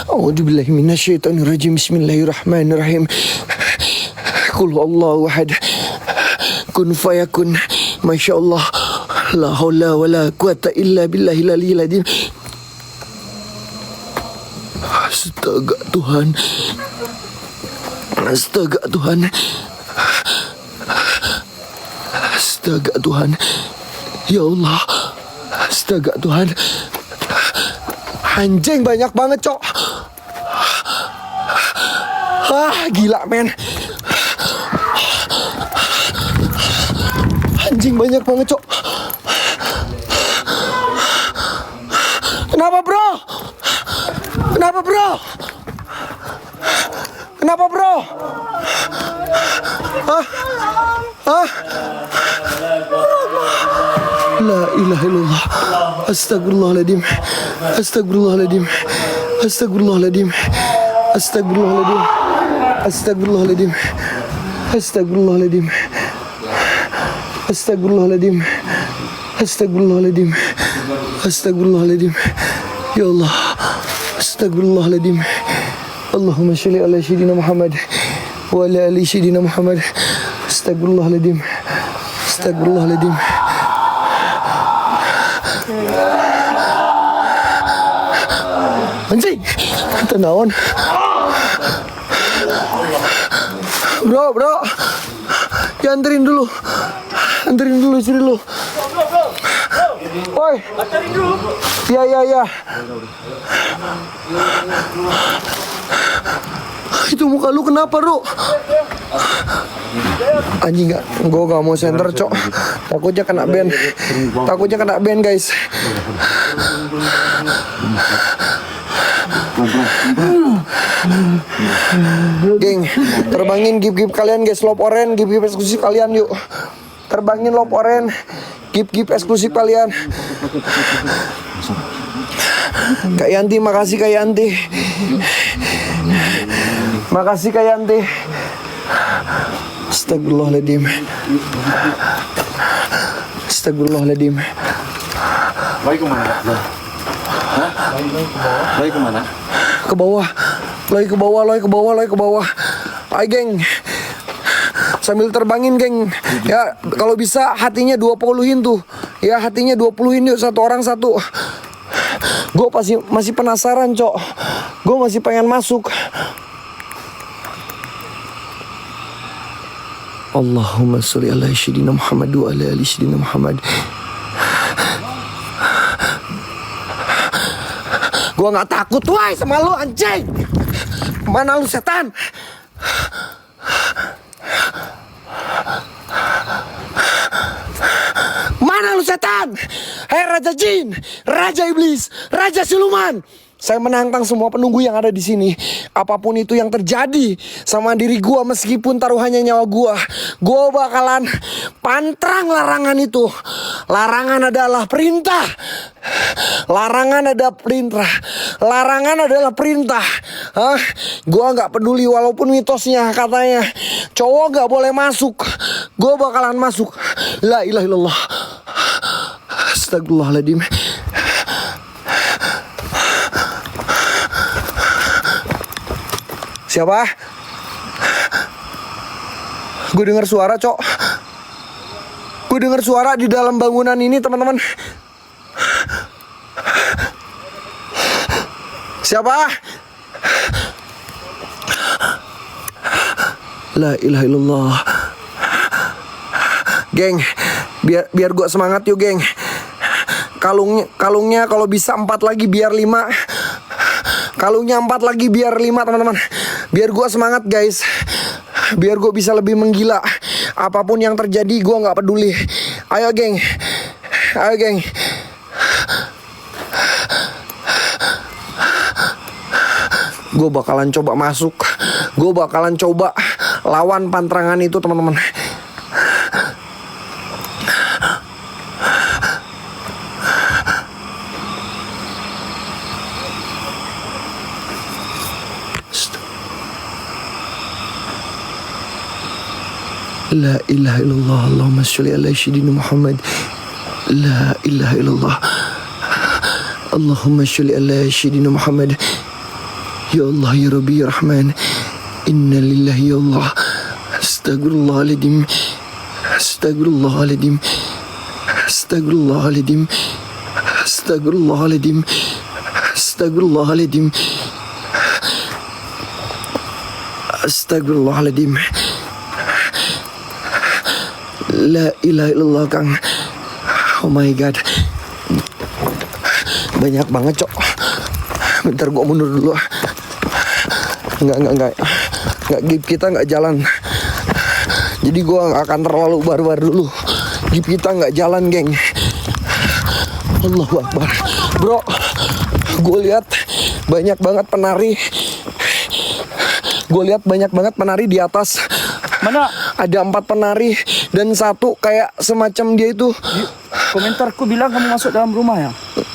A'udzubillahi minasyaitonirrajim. Bismillahirrahmanirrahim. Qul huwallahu ahad. Kun fayakun. Masyaallah. La haula wala quwata illa billahil aliyyil azim. Astaga Tuhan. Astaga Tuhan. Astaga Tuhan. Ya Allah. Astaga Tuhan. Anjing banyak banget, Cok. Gila men. Anjing banyak banget, Cok. Kenapa, bro? Kenapa, bro? Kenapa, bro? La ilaha illallah. Astagfirullahaladzim. Astagfirullahaladzim. Astagfirullahaladzim. Astagfirullahaladzim. Astagfirullahaladzim. Astagfirullahaladzim. Astagfirullahaladzim. Astagfirullahaladzim. Astagfirullahaladzim. Ya Allah. Astagfirullahaladzim. Allahumma sholli ala Sayyidina Muhammad wa ala ali Sayyidina Muhammad. Astagfirullahaladzim. Astagfirullahaladzim. Anjing, tenawan. Bro, ya anterin dulu istri lu. Woi, ya. Itu muka lu kenapa, Ru? Anjing gue gak mau senter, Cok. Takutnya kena ban, guys. Geng, terbangin gip-gip kalian, guys. Lob oren, gip-gip eksklusif kalian, yuk. Terbangin lob oren, gip-gip eksklusif kalian. Kak Yanti, makasih Kak Yanti. Makasih Kak Yanti. Astagfirullahaladzim. Astagfirullahaladzim. Lagi kemana? Hah? Lagi kemana? Ke bawah. Lagi ke bawah. Ayo geng. Sambil terbangin geng. Ya kalau bisa hatinya 20-in tuh. Ya hatinya 20-in yuk, satu orang satu. Gue masih penasaran, Cok. Gue masih pengen masuk. Allahumma sholli ala sayyidina Muhammad wa ala ali sayyidina Muhammad. Gua nggak takut woi sama lu anjing. Mana lu setan? Mana lu setan? Hei Raja Jin, Raja Iblis, Raja Siluman. Saya menantang semua penunggu yang ada di sini. Apapun itu yang terjadi sama diri gua, meskipun taruhannya nyawa gua bakalan pantrang larangan itu. Larangan adalah perintah. Larangan adalah perintah. Larangan adalah perintah. Hah? Gua nggak peduli walaupun mitosnya katanya cowok nggak boleh masuk. Gua bakalan masuk. La ilaha illallah. Astagfirullahaladzim. Siapa? Gue dengar suara, Cok. Gue dengar suara di dalam bangunan ini, teman-teman. Siapa? La ilaha illallah. Geng, biar gue semangat yuk, geng. Kalungnya kalau bisa 4 lagi biar 5. Kalungnya 4 lagi biar 5, teman-teman. Biar gue semangat, guys. Biar gue bisa lebih menggila. Apapun yang terjadi gue gak peduli. Ayo geng. Ayo geng. Gue bakalan coba masuk. Gue bakalan coba lawan pantrangan itu, teman-teman. La ilaha illallah. Allahumma sholli ala sayyidina Muhammad. La ilaha illallah. Allahumma sholli ala sayyidina Muhammad. Ya Allah, ya Rabbi, ya Rahman. Inna lillahi ya Allah. Astagfirullahaladzim. Astagfirullahaladzim. Astagfirullahaladzim. Astagfirullahaladzim. Astagfirullahaladzim. Astagfirullahaladzim. La ilaha illallah, Kang. Oh my god. Banyak banget, Cok. Bentar gua mundur dulu. Enggak. Gip kita nggak jalan. Jadi gua nggak akan terlalu barbar dulu. Gip kita nggak jalan, geng. Allahu Akbar. Bro, gue lihat banyak banget penari. Gue lihat banyak banget penari di atas. Mana? Ada 4 penari dan 1 kayak semacam dia itu. Komentarku bilang kamu masuk dalam rumah ya?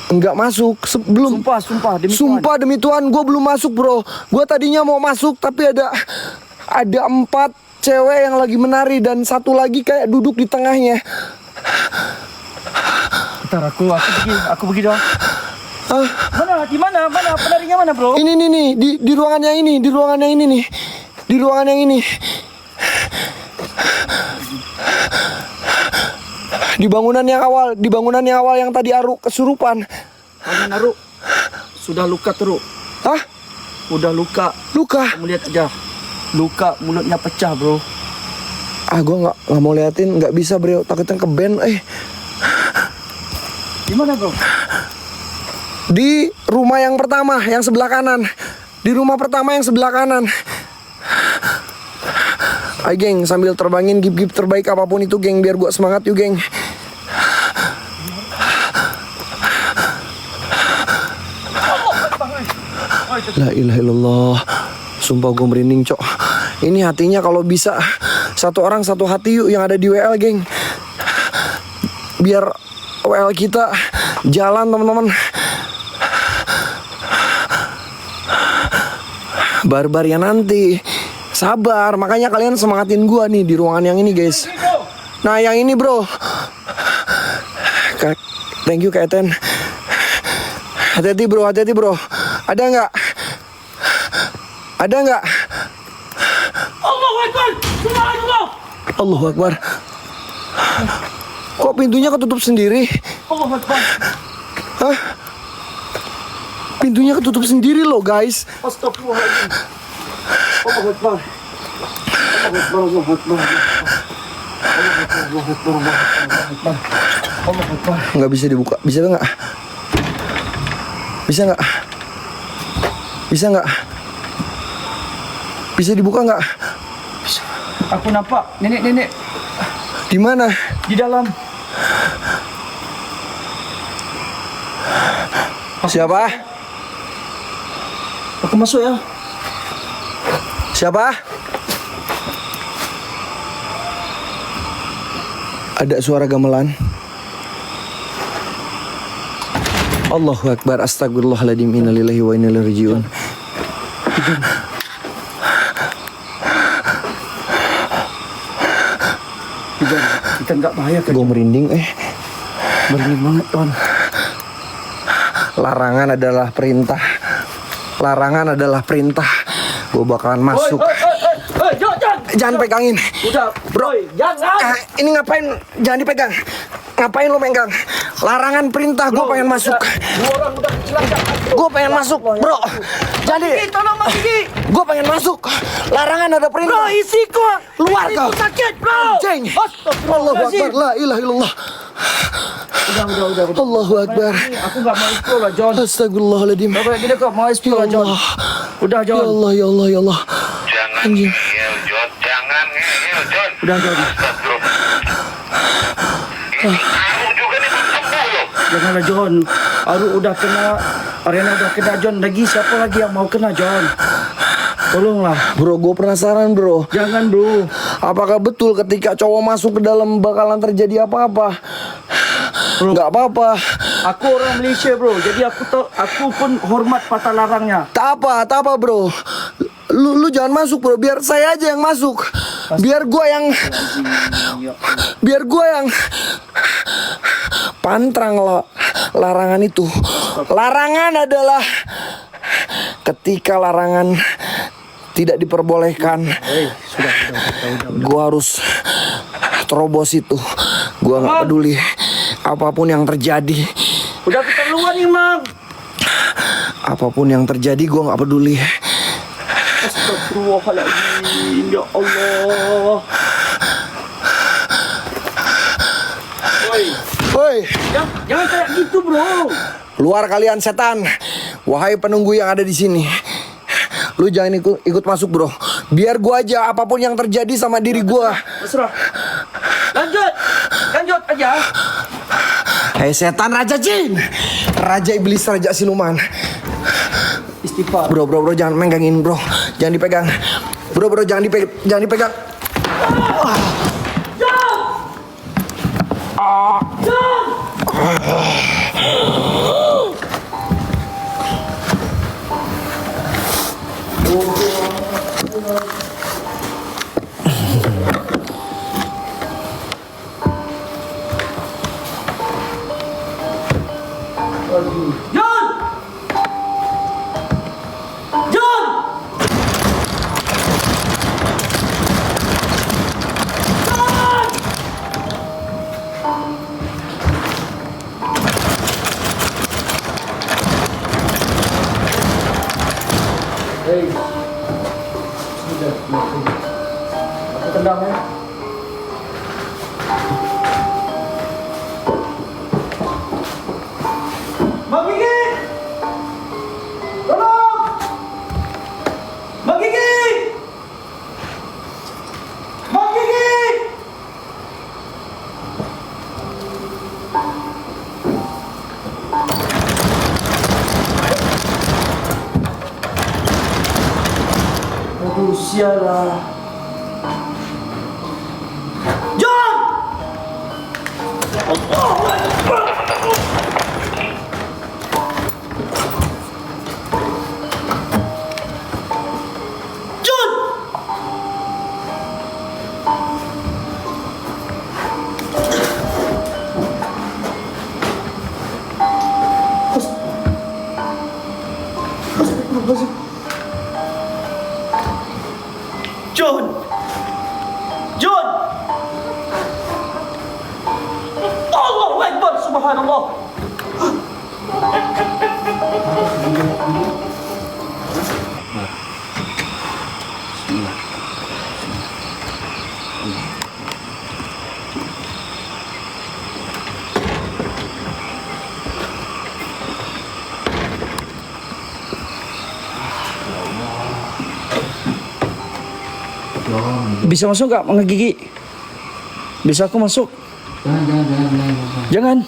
Enggak masuk, belum. Sumpah demi Tuhan. Sumpah demi Tuhan, gue belum masuk, bro. Gue tadinya mau masuk tapi ada 4 cewek yang lagi menari dan 1 lagi kayak duduk di tengahnya. Bentar, aku pergi dong. Ah, Mana penarinya mana, bro? ini nih di ruangan yang ini, di ruangan yang ini nih. Di ruangan yang ini. Di bangunan yang awal yang tadi Aru kesurupan. Tangan Aru sudah luka teruk. Hah? Udah luka. Luka? Kamu lihat aja. Luka, mulutnya pecah, bro. Ah, gue nggak mau liatin, nggak bisa, bro. Takutnya ke band. Di mana, bro? Di rumah yang pertama, yang sebelah kanan. Di rumah pertama yang sebelah kanan. Ayo geng, sambil terbangin gip-gip terbaik apapun itu, geng. Biar gua semangat yuk, geng. La ilaha illallah. Sumpah gue merinding, Cok. Ini hatinya kalau bisa 1 orang 1 hati yuk yang ada di WL, geng. Biar WL kita jalan, teman-teman. Barbarnya nanti. Sabar, makanya kalian semangatin gua nih di ruangan yang ini, guys. Nah, yang ini, bro. Thank you, Kaiten. Hati-hati, bro. Ada nggak? Allahu Akbar. Subhanallah. Allahu Akbar. Kok pintunya ketutup sendiri? Allahu Akbar. Hah? Pintunya ketutup sendiri loh, guys. Astagfirullahaladzim. Allahu Akbar. Allahu Akbar. Nggak bisa dibuka. Bisa nggak? Bisa nggak? Bisa nggak? Bisa dibuka nggak? Aku nampak nenek-nenek Di mana? di dalam. Siapa? Aku masuk ya. Siapa? Ada suara gamelan. Allahu Akbar, astagfirullahaladzim, innalillahi wa inna ilaihi raji'un. Kita nggak bahaya kan? Gue merinding, Merinding banget John. Larangan adalah perintah. Larangan adalah perintah. Gue bakalan masuk. John. Jangan pegangin. Udah, bro. Jangan. Ini ngapain? Jangan dipegang. Ngapain lo megang? Larangan perintah. Gue pengen masuk. Dua orang udah kecelakaan. Gue pengen masuk, bro. Jadi, Tolong Mas Gigi. gue pengen masuk. Larangan ada perintah. Bro, isi kok. Luar kau. Sakit, bro. Anjing. Allahu Akbar. La ilaha illallah. Udah. Allahu Akbar. Aku nggak mau explore lah, John. Astagfirullahaladzim. Kayak gini kok mau explore lah, John. Udah, Ya John. Allah, ya Allah, ya Allah. Jangan Anjing. ngeyel, John. Jangan ngeyel, John. Udah, John. Astagfirullah. Ini kamu juga nih belum sembuh loh. Janganlah, John. Aru udah kena, Ariana udah kena, John. Lagi siapa lagi yang mau kena, John? Tolonglah. Bro, gue penasaran, bro. Jangan, bro. Apakah betul ketika cowok masuk ke dalam bakalan terjadi apa-apa? Nggak apa-apa. Aku orang Malaysia, bro. Jadi aku pun hormat patah larangnya. Tak apa, bro. Lu jangan masuk, bro. Biar saya aja yang masuk. Biar gua yang pantrang larangan itu. Larangan adalah ketika larangan tidak diperbolehkan. Gua harus terobos itu. Gua nggak peduli apapun yang terjadi. Udah keterlaluan nih, Mang. Apapun yang terjadi, gua nggak peduli. Astagfirullahaladzim. Ya Allah. Woi, Jangan kayak gitu, bro. keluar kalian setan. Wahai penunggu yang ada di sini. Lu jangan ikut masuk, bro. Biar gua aja apapun yang terjadi sama diri gua. Terserah. Lanjut aja. Hei setan Raja Jin. Raja Iblis, Raja Siluman. Istighfar. Bro, jangan megangin, bro. Jangan dipegang. Bro, jangan dipegang. Aku tendang ya. Bang Gigi! Tolong! Bang Gigi! Bang Gigi! Aduh, sialah. John! John! John! John! Allahu Akbar, subhanallah. Bisa masuk nggak menggigi? Bisa aku masuk? Jangan.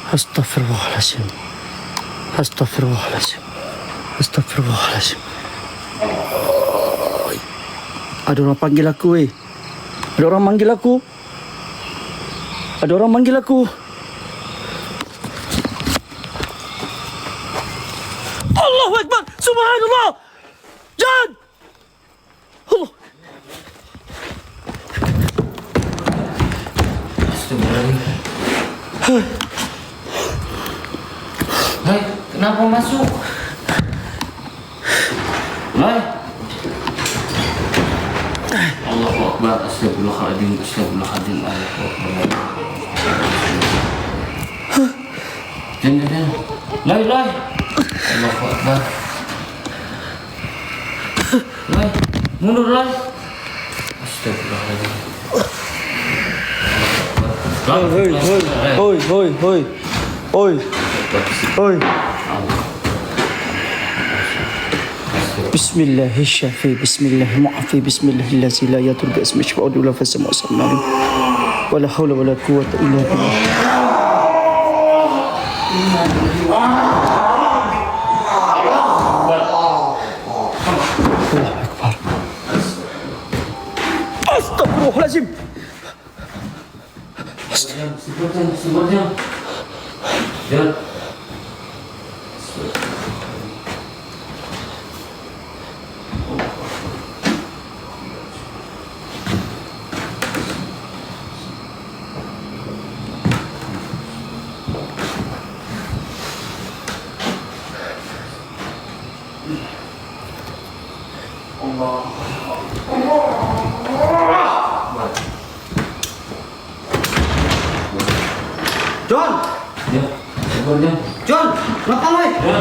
Astagfirullahaladzim. Astagfirullahaladzim. Astagfirullahaladzim. Ada orang panggil aku, weh. Ada orang manggil aku. Ada orang manggil aku. Allahu Akbar. Subhanallah. Jan. Allah. Hai, kenapa masuk? Hai. Allahu Akbar, astagfirullahaladzim, astagfirullahaladzim, Allahu Akbar. Jangan. Lai. Allahu Akbar. Lai, mundur lai. Astagfirullahaladzim. Oi. Bismillahirrahmanirrahim. Bismillahirrahmanirrahim. Bismillahirrahmanirrahim. La yadur bi ismi syafa'u la fasma sallallahu. Wala haula wala quwwata illa billah. Astagfirullahaladzim. Sebentar. Jangan. John. Ya. Sebentar. John, kenapa lai? Ya.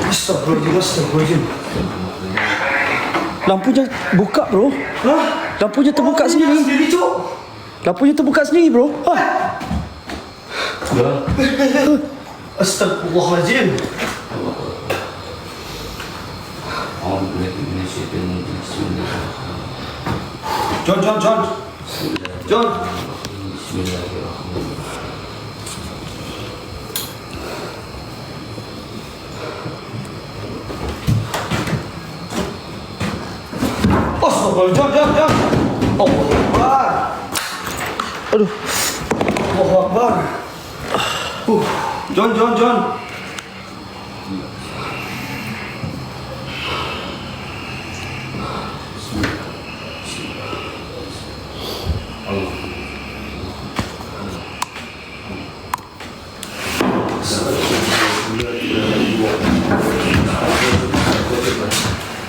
Astagfirullahaladzim. Lampunya buka, bro. Hah? Lampunya terbuka sendiri. Lampunya terbuka sendiri, bro. Hah? Astagfirullahaladzim. John. John. Allahu Akbar. Aduh. Allahu Akbar. John.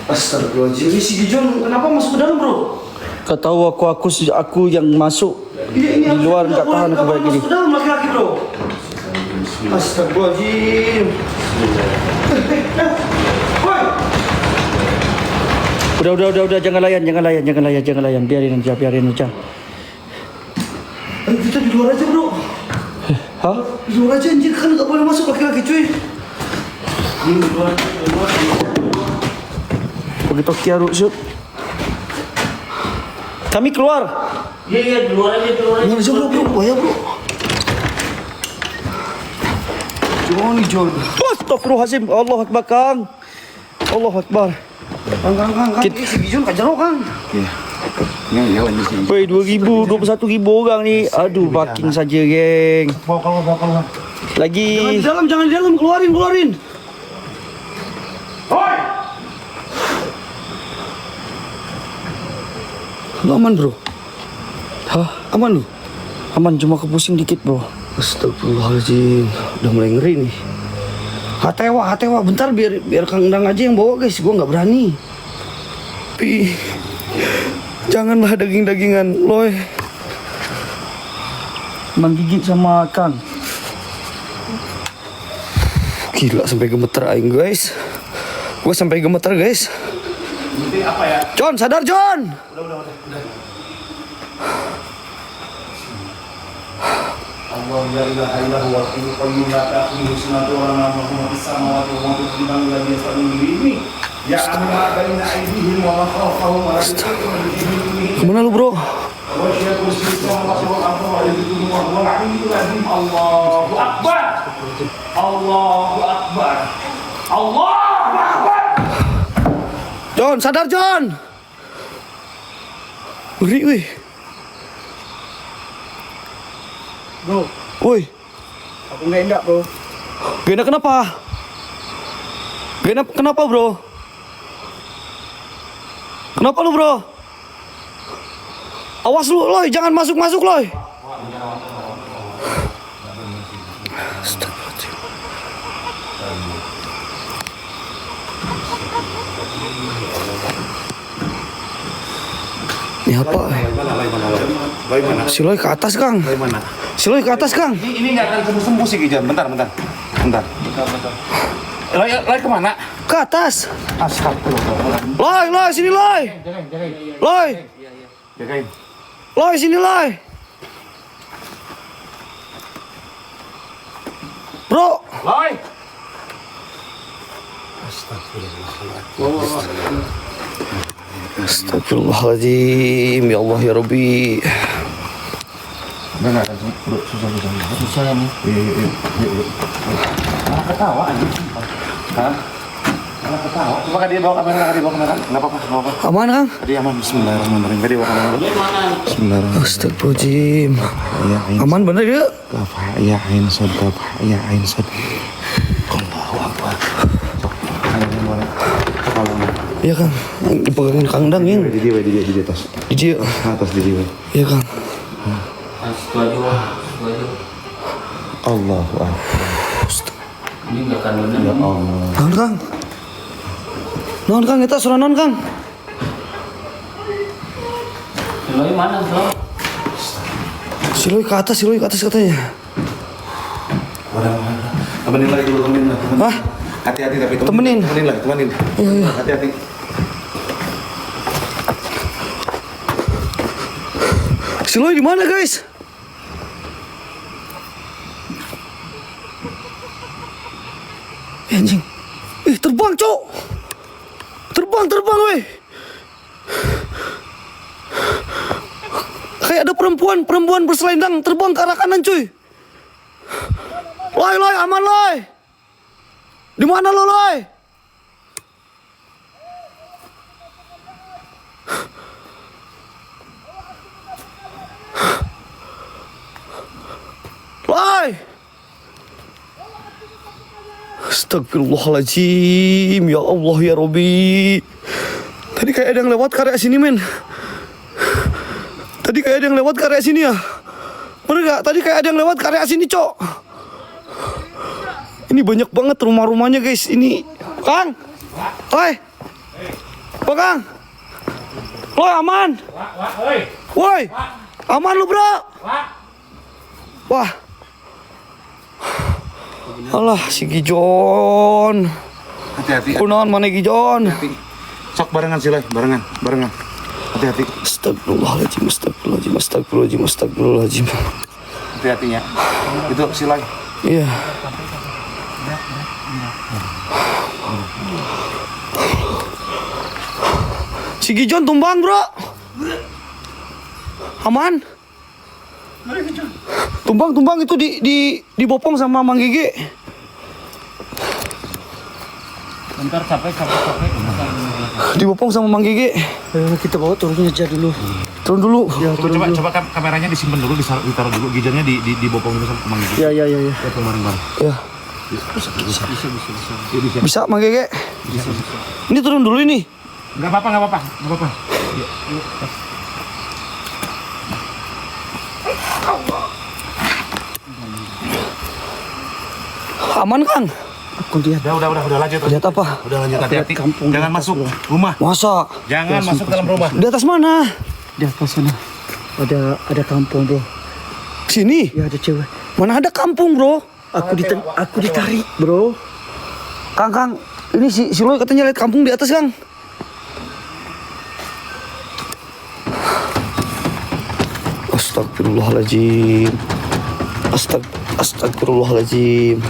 Astagfirullahaladzim. Ini si Gijon kenapa masuk ke dalam, bro? Kau tahu aku yang masuk di luar nggak tahan aku kayak gini. Masuk ke dalam laki-laki, bro. Astagfirullahaladzim. Udah, jangan layan. Biarin aja. Kita di luar aja, bro. Hah? Di luar aja, anjir, kan nggak boleh masuk laki-laki, cuy. Di luar. Begitu kiaru shoot. Kami keluar. Iya, di luar aja. Nggak bisa, bro. Bahaya, bro. John. Astagfirullahaladzim. Allah Akbar, Kang. Allahu Akbar. Kang. Si Gijon kajero, Kang. Iya, lanjut sini. Woi, 2.000, 21.000 orang nih. Aduh, baking saja, geng. Bawa keluar. Lagi. Jangan di dalam, keluarin. Lu aman, bro? Hah? Aman lu? Aman, cuma kepusing dikit, bro. Astagfirullahaladzim. Udah mulai ngeri nih. Hatewa. Bentar biar Kang Endang aja yang bawa, guys. Gua nggak berani. Pi. Janganlah daging-dagingan, loy. Menggigit sama Kang. Gila, sampai gemeter aing, guys. Gua sampai gemeter, guys. Ini apa ya? John, sadar, John. Udah. Allah la ilaha illa huwa al-hayyul qayyum la ta'khudhuhu sinatun wa la nawm lahu ma fis samawati wa ma fil ardi la yas'aluhu bihi ya'lamu ma baina aydihim wa ma khalfahum wa la yuhituna bihi min ilmihi Kemana lu, bro? wa yashhadu as-samawati wal ardi wa la yuhituna wa huwa al-'aliyyul 'azim. Allahu akbar. John, sadar, John. Ngeri, wih. Bro, Woi, aku nggak enak, bro. gak enak kenapa? Gak enak kenapa, bro? Kenapa lu, bro? Awas lu, Loy, jangan masuk, Loy. Astagfirullahaladzim. Ini apa? Loy mana? Si Loy ke atas, Kang. Loy mana? Si Loy ke atas, Kang. Ini nggak akan sembuh sih, Gijon. Bentar. Loy kemana? Ke atas. Astagfirullah. Loy, sini, Loy. Loy, Jagain. Loy, sini, Loy. Bro. Loy. Astagfirullahaladzim. Ya Allah, ya Rabbi. Enggak ada susah nih. Iya. Malah ketawa anjing. Hah? Malah ketawa. Coba dia bawa kamera. Enggak apa-apa. Aman, Kang? Tadi aman. Bismillahirrahmanirrahim. Tadi bawa kamera. Bismillahirrahmanirrahim. Astagfirullahaladzim. Ya, Aman bener ya? Kafah ya ain sad. Allahu akbar. Iya, Kang. Dipegangin Kang Endang, ya. Di atas. Di dia. Atas di dia. Iya, Kang. Allahu akbar. Ini nggak akan benar. Ya Allah. Kang. Non, Kang. Kita suruh non, Kang. Loy mana, bro? Si Loy ke atas katanya. Temenin lagi dulu, temenin. Hah? Hati-hati tapi Temenin. Temenin. Iya. Hati-hati. Si Loy di mana, guys? Anjing. Terbang, Cok. Terbang, weh. Kayak ada perempuan berselendang terbang ke arah kanan, cuy. Loy, aman, Loy. Di mana lo, Loy? Loy. Astagfirullahaladzim. Ya Allah, ya Rabbi. Tadi kayak ada yang lewat ke area sini, men. Tadi kayak ada yang lewat ke area sini ya. Bener gak? Tadi kayak ada yang lewat ke area sini, Cok. Ini banyak banget rumah-rumahnya, guys. Ini Kang. Oi. Apa, Kang? Woi, aman. Woi. Aman lu, bro. Wah. Alah, si Gijon. Hati-hati. Kunaon mana Gijon? Sok barengan sih, Loy. Barengan. Hati-hati. Astagfirullahaladzim. Hati-hati ya. Itu si Loy. Iya. Si Gijon tumbang, bro. Aman? Tumbang itu dibopong sama Mang Gigi. Bentar capek. Dibopong sama Mang Gigi. Kita bawa turunnya aja dulu. Turun dulu. Coba kameranya disimpan dulu, ditaruh dulu, gijannya dibopong dulu sama Mang Gigi. Ya. Lihat bareng-bareng. Ya. Bisa Mang Gigi. Ini turun dulu ini. Nggak apa-apa. Aman Kang? Aku lihat. Udah lanjut. Lihat apa? Udah lanjut, hati-hati. Kampung. Jangan masuk rumah. Masa? Jangan masuk dalam rumah. Di atas mana? Di atas sana. Ada kampung, bro. Sini? Ya ada cewek. Mana ada kampung bro? Aku ditarik, bro. Kang, ini si Loy katanya lihat kampung di atas Kang. Astagfirullahaladzim. Astagfirullahaladzim.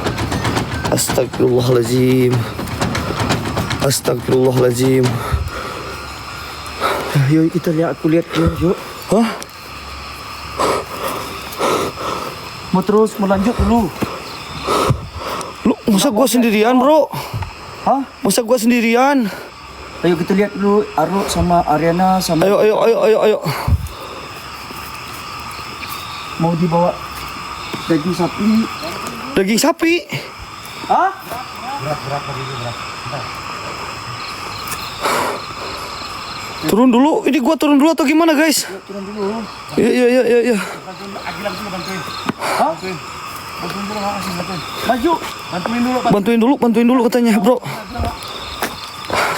Astagfirullahaladzim. Astagfirullahaladzim. Yuk kita lihat, aku lihat yuk. Hah? Mau lanjut dulu. Lu masa gua sendirian bro? Hah? Masa gua sendirian? Ayo kita lihat dulu Arlo sama Ariana sama. Ayo. Mau dibawa daging sapi. Daging sapi? Hah? Berat. Turun dulu, ini gua turun dulu atau gimana guys? Turun dulu. Iya. Hah? Maju. Bantuin dulu katanya bro.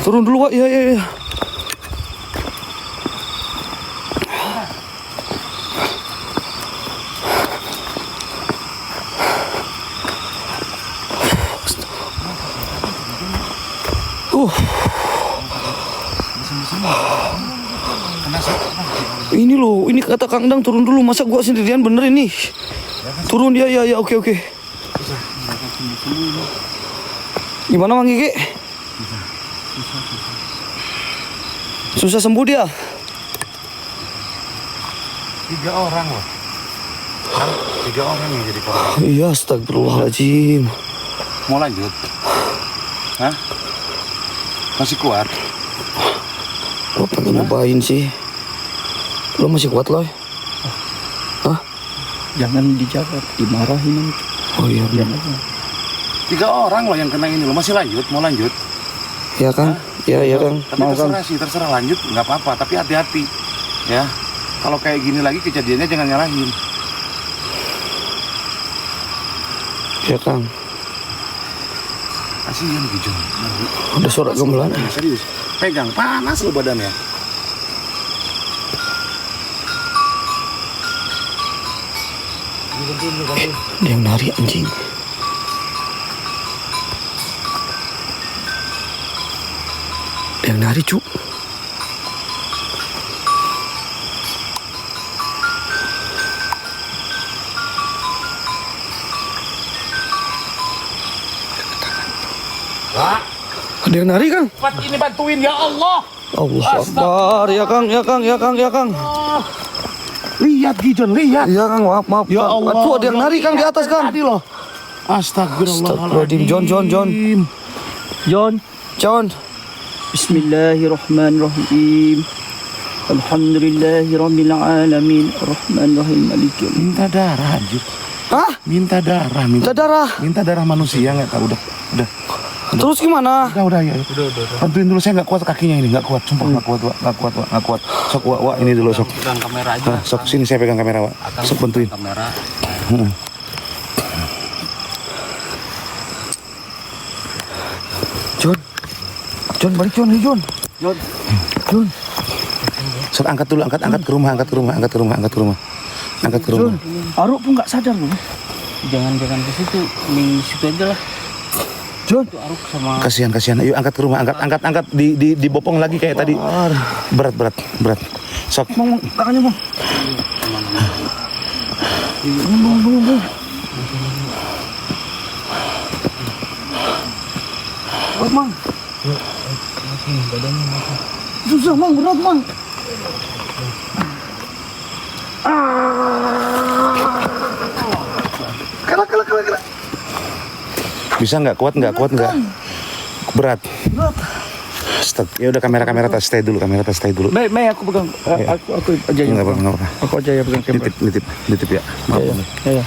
Turun dulu Wak, iya. Ini loh, ini kata Kang Dang turun dulu. Masa gua sendirian bener ini? Turun ya, oke. Gimana Mang Gigi? Susah sembuh dia? 3 orang loh. 3 orang yang jadi korban. Iya, astagfirullahaladzim. Mau lanjut? Hah? Masih kuat? Lo pengen nyobain sih. Lo masih kuat Loy? Jangan dijaga, dimarahin. Oh iya, 3 orang loh yang kena ini loh. Masih lanjut? Mau lanjut? ya Kang? Iya Kang. Tapi terserah sih, terserah lanjut nggak apa-apa. Tapi hati-hati ya. Kalau kayak gini lagi kejadiannya jangan nyalahin. Iya Kang. Kasihan Gijon. Ada suara gamelan. Serius. Pegang panas lo badannya. Ada yang nari anjing. Ada yang nari cu. Ada yang nari Kang. Ini bantuin ya Allah. Allah Akbar. Ya Kang. Lihat Gijon, lihat. Iya Kang, maaf. Ya Kang. Allah. Tuh ada yang nari Kang di atas Kang. Tadi loh. Astagfirullahaladzim. John. Bismillahirrahmanirrahim. Alhamdulillahirabbil alamin. Arrahmanirrahim. Maliki yaumiddin. Minta darah anjir. Hah? Minta darah. Minta darah manusia nggak tahu udah. Terus gimana? Udah ya. Bantuin dulu, saya nggak kuat kakinya ini, nggak kuat, sumpah nggak kuat. Sok Wak, ini dulu sok. Pegang kamera aja. Sok sini saya pegang kamera Wak. Sok bantuin. Kamera. John balik John. Sok angkat dulu, angkat ke rumah. Aruk pun nggak sadar loh. Jangan ke situ. Di situ aja lah. John. Itu Aruk sama Kasihan. Ayo angkat ke rumah, angkat dibopong lagi kayak tadi. Berat. Sok. Bang, tangannya bang. Bang. Berat bang. Susah bang, berat bang. Bisa nggak? Kuat nggak? Berat. Ya udah kamera tas stay dulu, Mei, aku pegang. Aku aja yang Enggak pegang. apa-apa. Aku aja yang pegang kamera. Nitip ya. Maaf. Ya.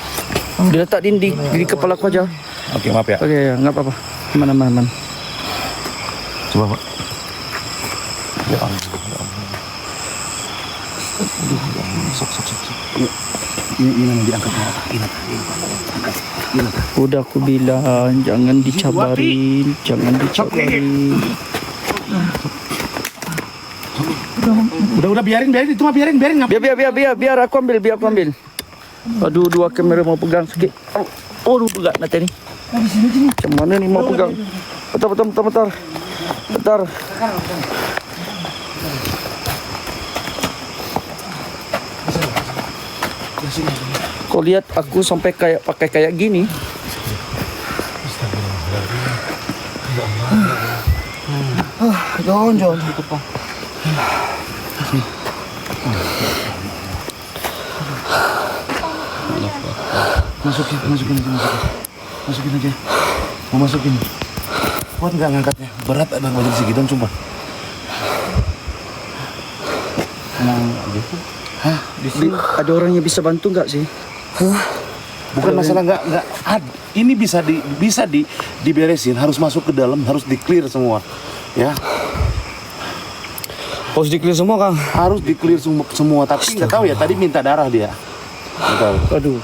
Diletak di kepala aku aja. Oke, maaf ya. Oke, ya, nggak apa-apa. Mana. Coba, Pak. Ya Allah. Sok. Ini nanti diangkat. Udah aku bilang jangan dicabarin. Udah biarin itu mah biarin ngapain? Biar aku ambil. Aduh, dua kamera mau pegang sikit. Aduh, pegang nanti nih. Macam mana nih mau pegang? Bentar. Kau lihat aku sampai pakai kayak gini. John. Masukin aja. Mau masukin. Kuat nggak ngangkatnya? Berat ada badan segitu sumpah. Ada orang yang bisa bantu nggak sih? Bukan masalah nggak ini bisa diberesin, harus masuk ke dalam, harus di-clear semua. Ya. Harus di-clear semua, Kang. Harus di-clear semua, tapi nggak tahu ya tadi minta darah dia. Nggak tahu. Aduh.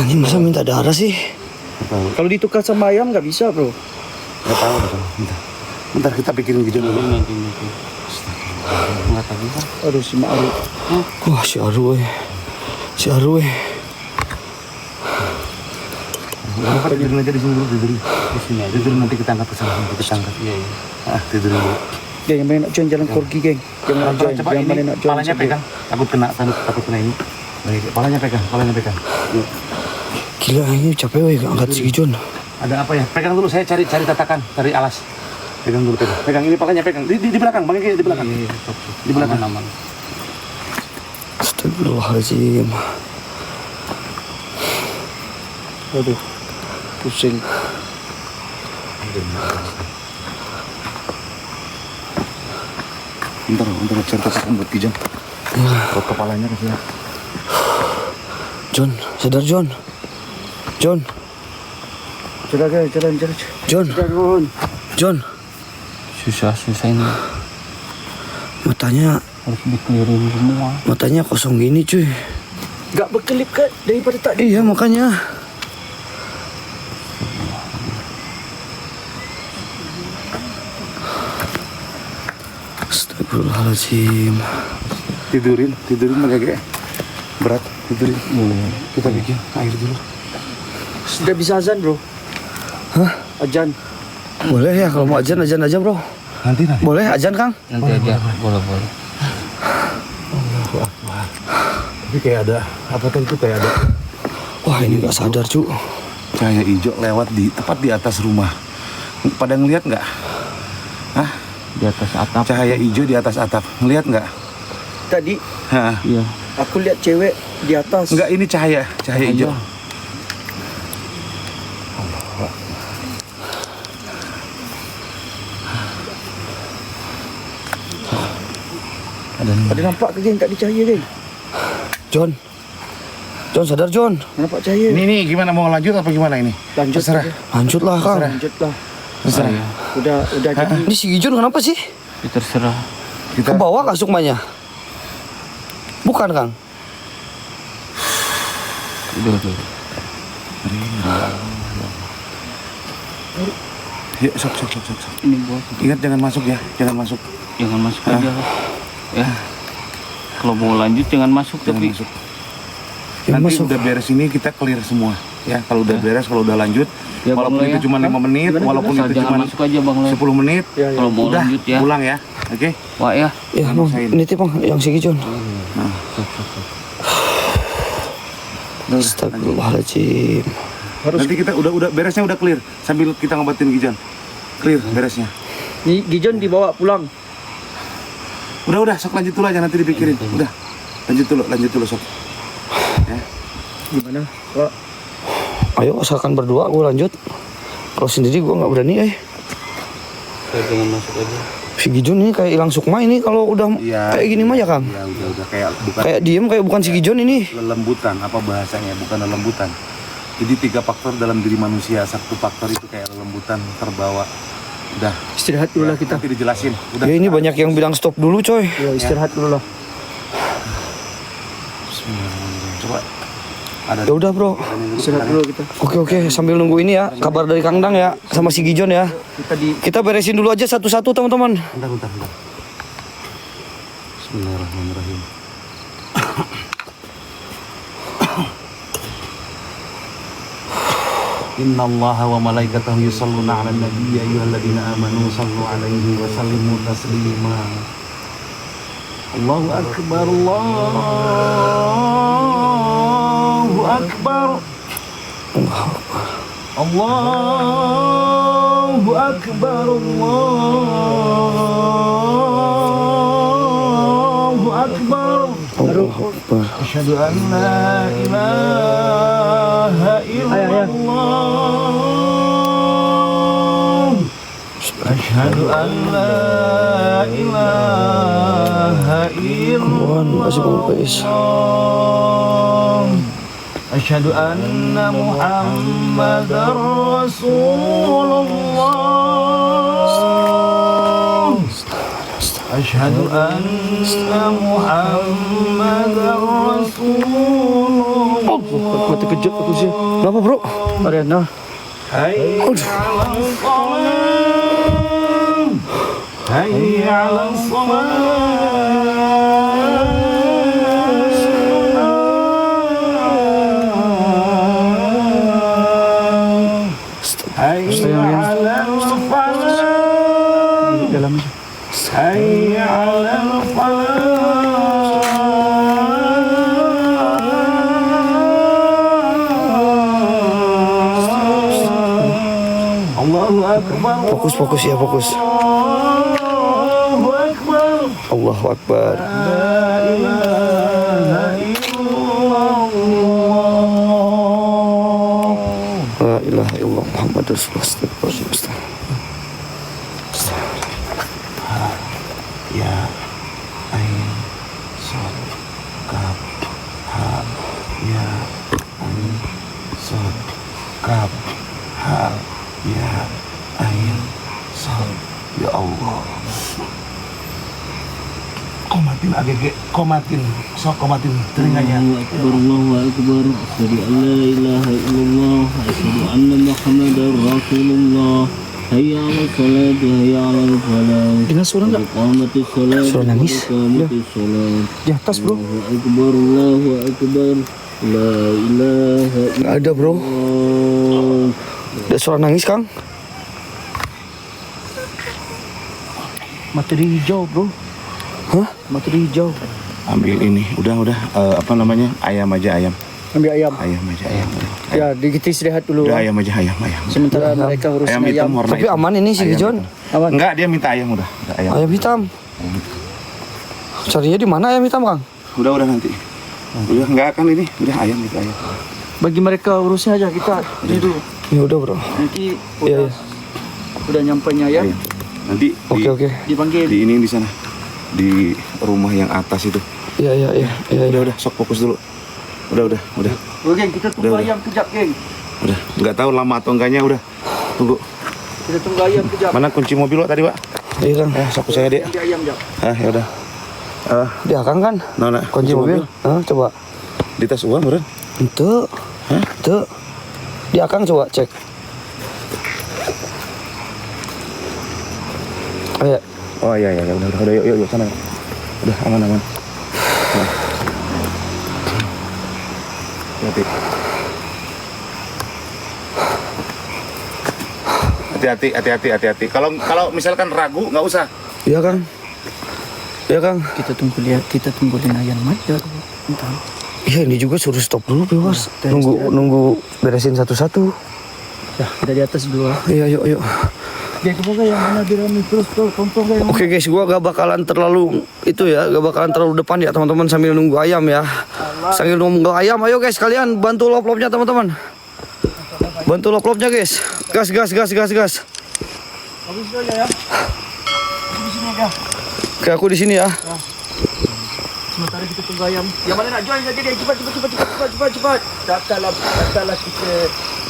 Ini masa minta darah sih? Nggak tahu. Kalau ditukar sama ayam nggak bisa, bro. Nggak tahu. Bentar kita pikirin gitu dulu. Aduh, si Ma'aru. Wah, si Aru. Tidurin aja di sini dulu, tidurin. Di sini aja. Tidurin nanti kita angkat ke sana, Iya. Tidurin dulu. Geng, yang main nak join jalan korgi, geng. Jangan join, Coba jangan ini main nak join. palanya pegang. Takut kena ini. Baik, palanya pegang. Gila, ini capek weh angkat si John. Ada apa ya? Pegang dulu, saya cari tatakan, cari alas. Pegang dulu. Pegang ini palanya pegang. Di belakang, Bang Egi, di belakang. Di belakang. Aman. Astagfirullahaladzim. Aduh, pusing. Bentar, cari tatakan buat Kijang. Buat kepalanya ke sini. John, sadar John. Jalan. John. Susah ini. Matanya Harus dikelirin semua. Matanya kosong gini cuy. Gak berkelip kan daripada tadi. Iya makanya. Astagfirullahaladzim. Tidurin Bang berat, tidurin. Kita bikin air dulu. Sudah bisa azan, bro. Hah? Azan. Boleh ya kalau mau azan aja bro. Nanti. Boleh azan Kang? Nanti aja, boleh. Tapi kayak ada apa tuh kayak ada. Wah ini nggak sadar cu. Cahaya hijau lewat tepat di atas rumah. Pada ngeliat nggak? Hah? Di atas atap. Cahaya hijau di atas atap. Ngeliat nggak? Tadi Hah? Iya. aku lihat cewek di atas. Enggak, ini cahaya hijau. Ada nampak ke geng tak dicahaya geng? John sadar John. Nampak cahaya. Ini gimana, mau lanjut apa gimana ini? Lanjut Terserah. aja. Lanjutlah Kang. Lanjutlah. Terserah. Udah jadi. Ini si Gijon kenapa sih? Ya, terserah. Ke bawah kah sukmanya? Bukan Kang. Udah. Ya, sok. Ini buat. Ingat jangan masuk ya, jangan masuk. Jangan masuk aja. Ya. Kalau mau lanjut jangan masuk Jangan tapi masuk. Yang Nanti masuk. udah beres ini kita clear semua. Ya, kalau udah beres, kalau udah lanjut, Ya, walaupun Bang, itu ya. cuma 5 menit, walaupun Asal itu jangan cuma masuk aja Bang Le. 10 menit, Kalau mau udah lanjut ya. pulang ya. Oke? Wah ya. Ya bang, nitip bang, yang si Gijon. Astagfirullahaladzim. Nanti kita udah beresnya udah clear sambil kita ngobatin Gijan. Clear beresnya. Gijon dibawa pulang. Udah sok lanjut dulu aja, nanti dipikirin. Udah. Lanjut dulu sok. Ya. Gimana? Pak? Ayo asalkan berdua gue lanjut. Kalau sendiri gue nggak berani jangan masuk aja. Si Gijon ini kayak hilang sukma ini kalau udah Iya. kayak gini mah ya Kang. Ya udah kayak bukan Kayak diem kayak bukan si Gijon ini. lelembutan, apa bahasanya, bukan lelembutan. Jadi 3 faktor dalam diri manusia, 1 faktor itu kayak lelembutan terbawa. Udah, Istirahat dulu lah kita. nanti dijelasin. Udah. Ya ini banyak yang bilang stop dulu coy. Ya istirahat dulu lah. Coba ada Ya udah bro. Istirahat dulu kita. Oke sambil nunggu ini ya kabar dari Kang Dang ya sama si Gijon ya. Kita beresin dulu aja satu-satu teman-teman. bentar. Bismillahirrahmanirrahim. Inna allaha wa malaikatahu yusalluna ala nabi ya ayyuhalladzina amanu sallu alaihi wa sallimu taslima. Allahu akbar, Allahu akbar, Allahu akbar, Allahu akbar. Allahu Akbar. Asyhadu an la ilaha illallah. Asyhadu an la ilaha illallah. Asyhadu anna Muhammadar Rasulullah. Asyhadu anna Muhammadar Rasulullah. Kok terkejut aku sih. Kenapa bro? Ariana. Hayya 'alal salam. Hayya 'alal salam. Hayya 'alal falah. Dalam. Hayya 'alal falah. Allahu akbar. Fokus ya fokus. Allahu akbar. Allahu Akbar. La ilaha illallah. La ilaha illallah Muhammad Rasulullah. Ya, ain, sad, kaf, ha, ya, ain, sad, kaf, ha, ya, ain, sad. Ya Allah. Komatin agege, komatin, sok komatin telinganya. Allahu akbar, asyhadu an la ilaha illallah, asyhadu anna Muhammadar Rasulullah. Hayya 'alal salat, hayya 'alal falah. Dengar suara enggak? Iqamatis salat. Suara nangis? Iqamatis salat. Di atas bro. Allahu akbar. La ilaha Nggak ada bro. illallah. Ada suara nangis Kang. Materi hijau bro. Hah? Materi hijau. Ambil ini, udah, apa namanya, ayam aja ayam. Ambil ayam. Ayam aja ayam. Ya, kita istirahat dulu. Udah Bang. ayam aja ayam. Sementara mereka urus Ayam hitam ayam. warna Tapi hitam. aman ini si Ayam Gijon. hitam. Aman. Enggak, dia minta ayam udah ayam. Ayam hitam. Carinya di mana ayam hitam Kang? Udah nanti. Udah enggak akan ini, udah ayam itu ayam. Bagi mereka urusnya aja kita ini dulu. Ya udah bro. Nanti Iya, udah nyampainya ya. Ayam. Nanti Oke. Dipanggil. di ini di sana. Di rumah yang atas itu. Iya. Udah, sok fokus dulu. Udah. Oke, geng, kita tunggu Udah. ayam kejap, geng. Udah, nggak tahu lama atau enggaknya udah. Tunggu. Kita tunggu ayam kejap. Mana kunci mobil lo tadi, Pak? Iya Kang. Sapu saya, Dek. Ambil ayam, Jap. Ya udah. Dia Kang kan? Nona, Kunci mobil. Coba. Di tas uang, bro. Itu. Itu. Dia Kang coba cek. Ayo. Oh iya, udah, yuk sana. Udah aman. Hati-hati. Kalau misalkan ragu nggak usah. Iya Kang. Kita tunggu ayam aja. Entah. Iya ini juga suruh stop dulu Bos. Nunggu beresin satu-satu. Ya, kita di atas dulu. Iya yuk. Geng, semoga yang mana dirami terus tonton yang Oke guys, gua gak bakalan terlalu depan ya teman-teman sambil nunggu ayam ya. Sambil nunggu ayam, ayo guys kalian bantu lop-lopnya teman-teman. Bantu lop-lopnya guys. Gas. Oke, aku di sini ya. Sementara kita tunggu ayam. Yang mana nak join saja dia. Cepat. Takkanlah kita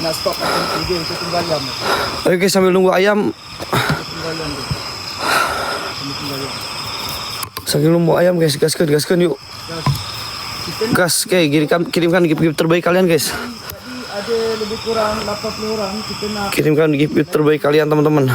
nak stop video kita tunggu ayam. Oke, sambil nunggu ayam. Sambil nunggu ayam guys, gaskan yuk. Gas, oke, kirimkan gift terbaik kalian guys. Ada lebih kurang 80 orang kita nak Kirimkan gift terbaik kalian teman-teman.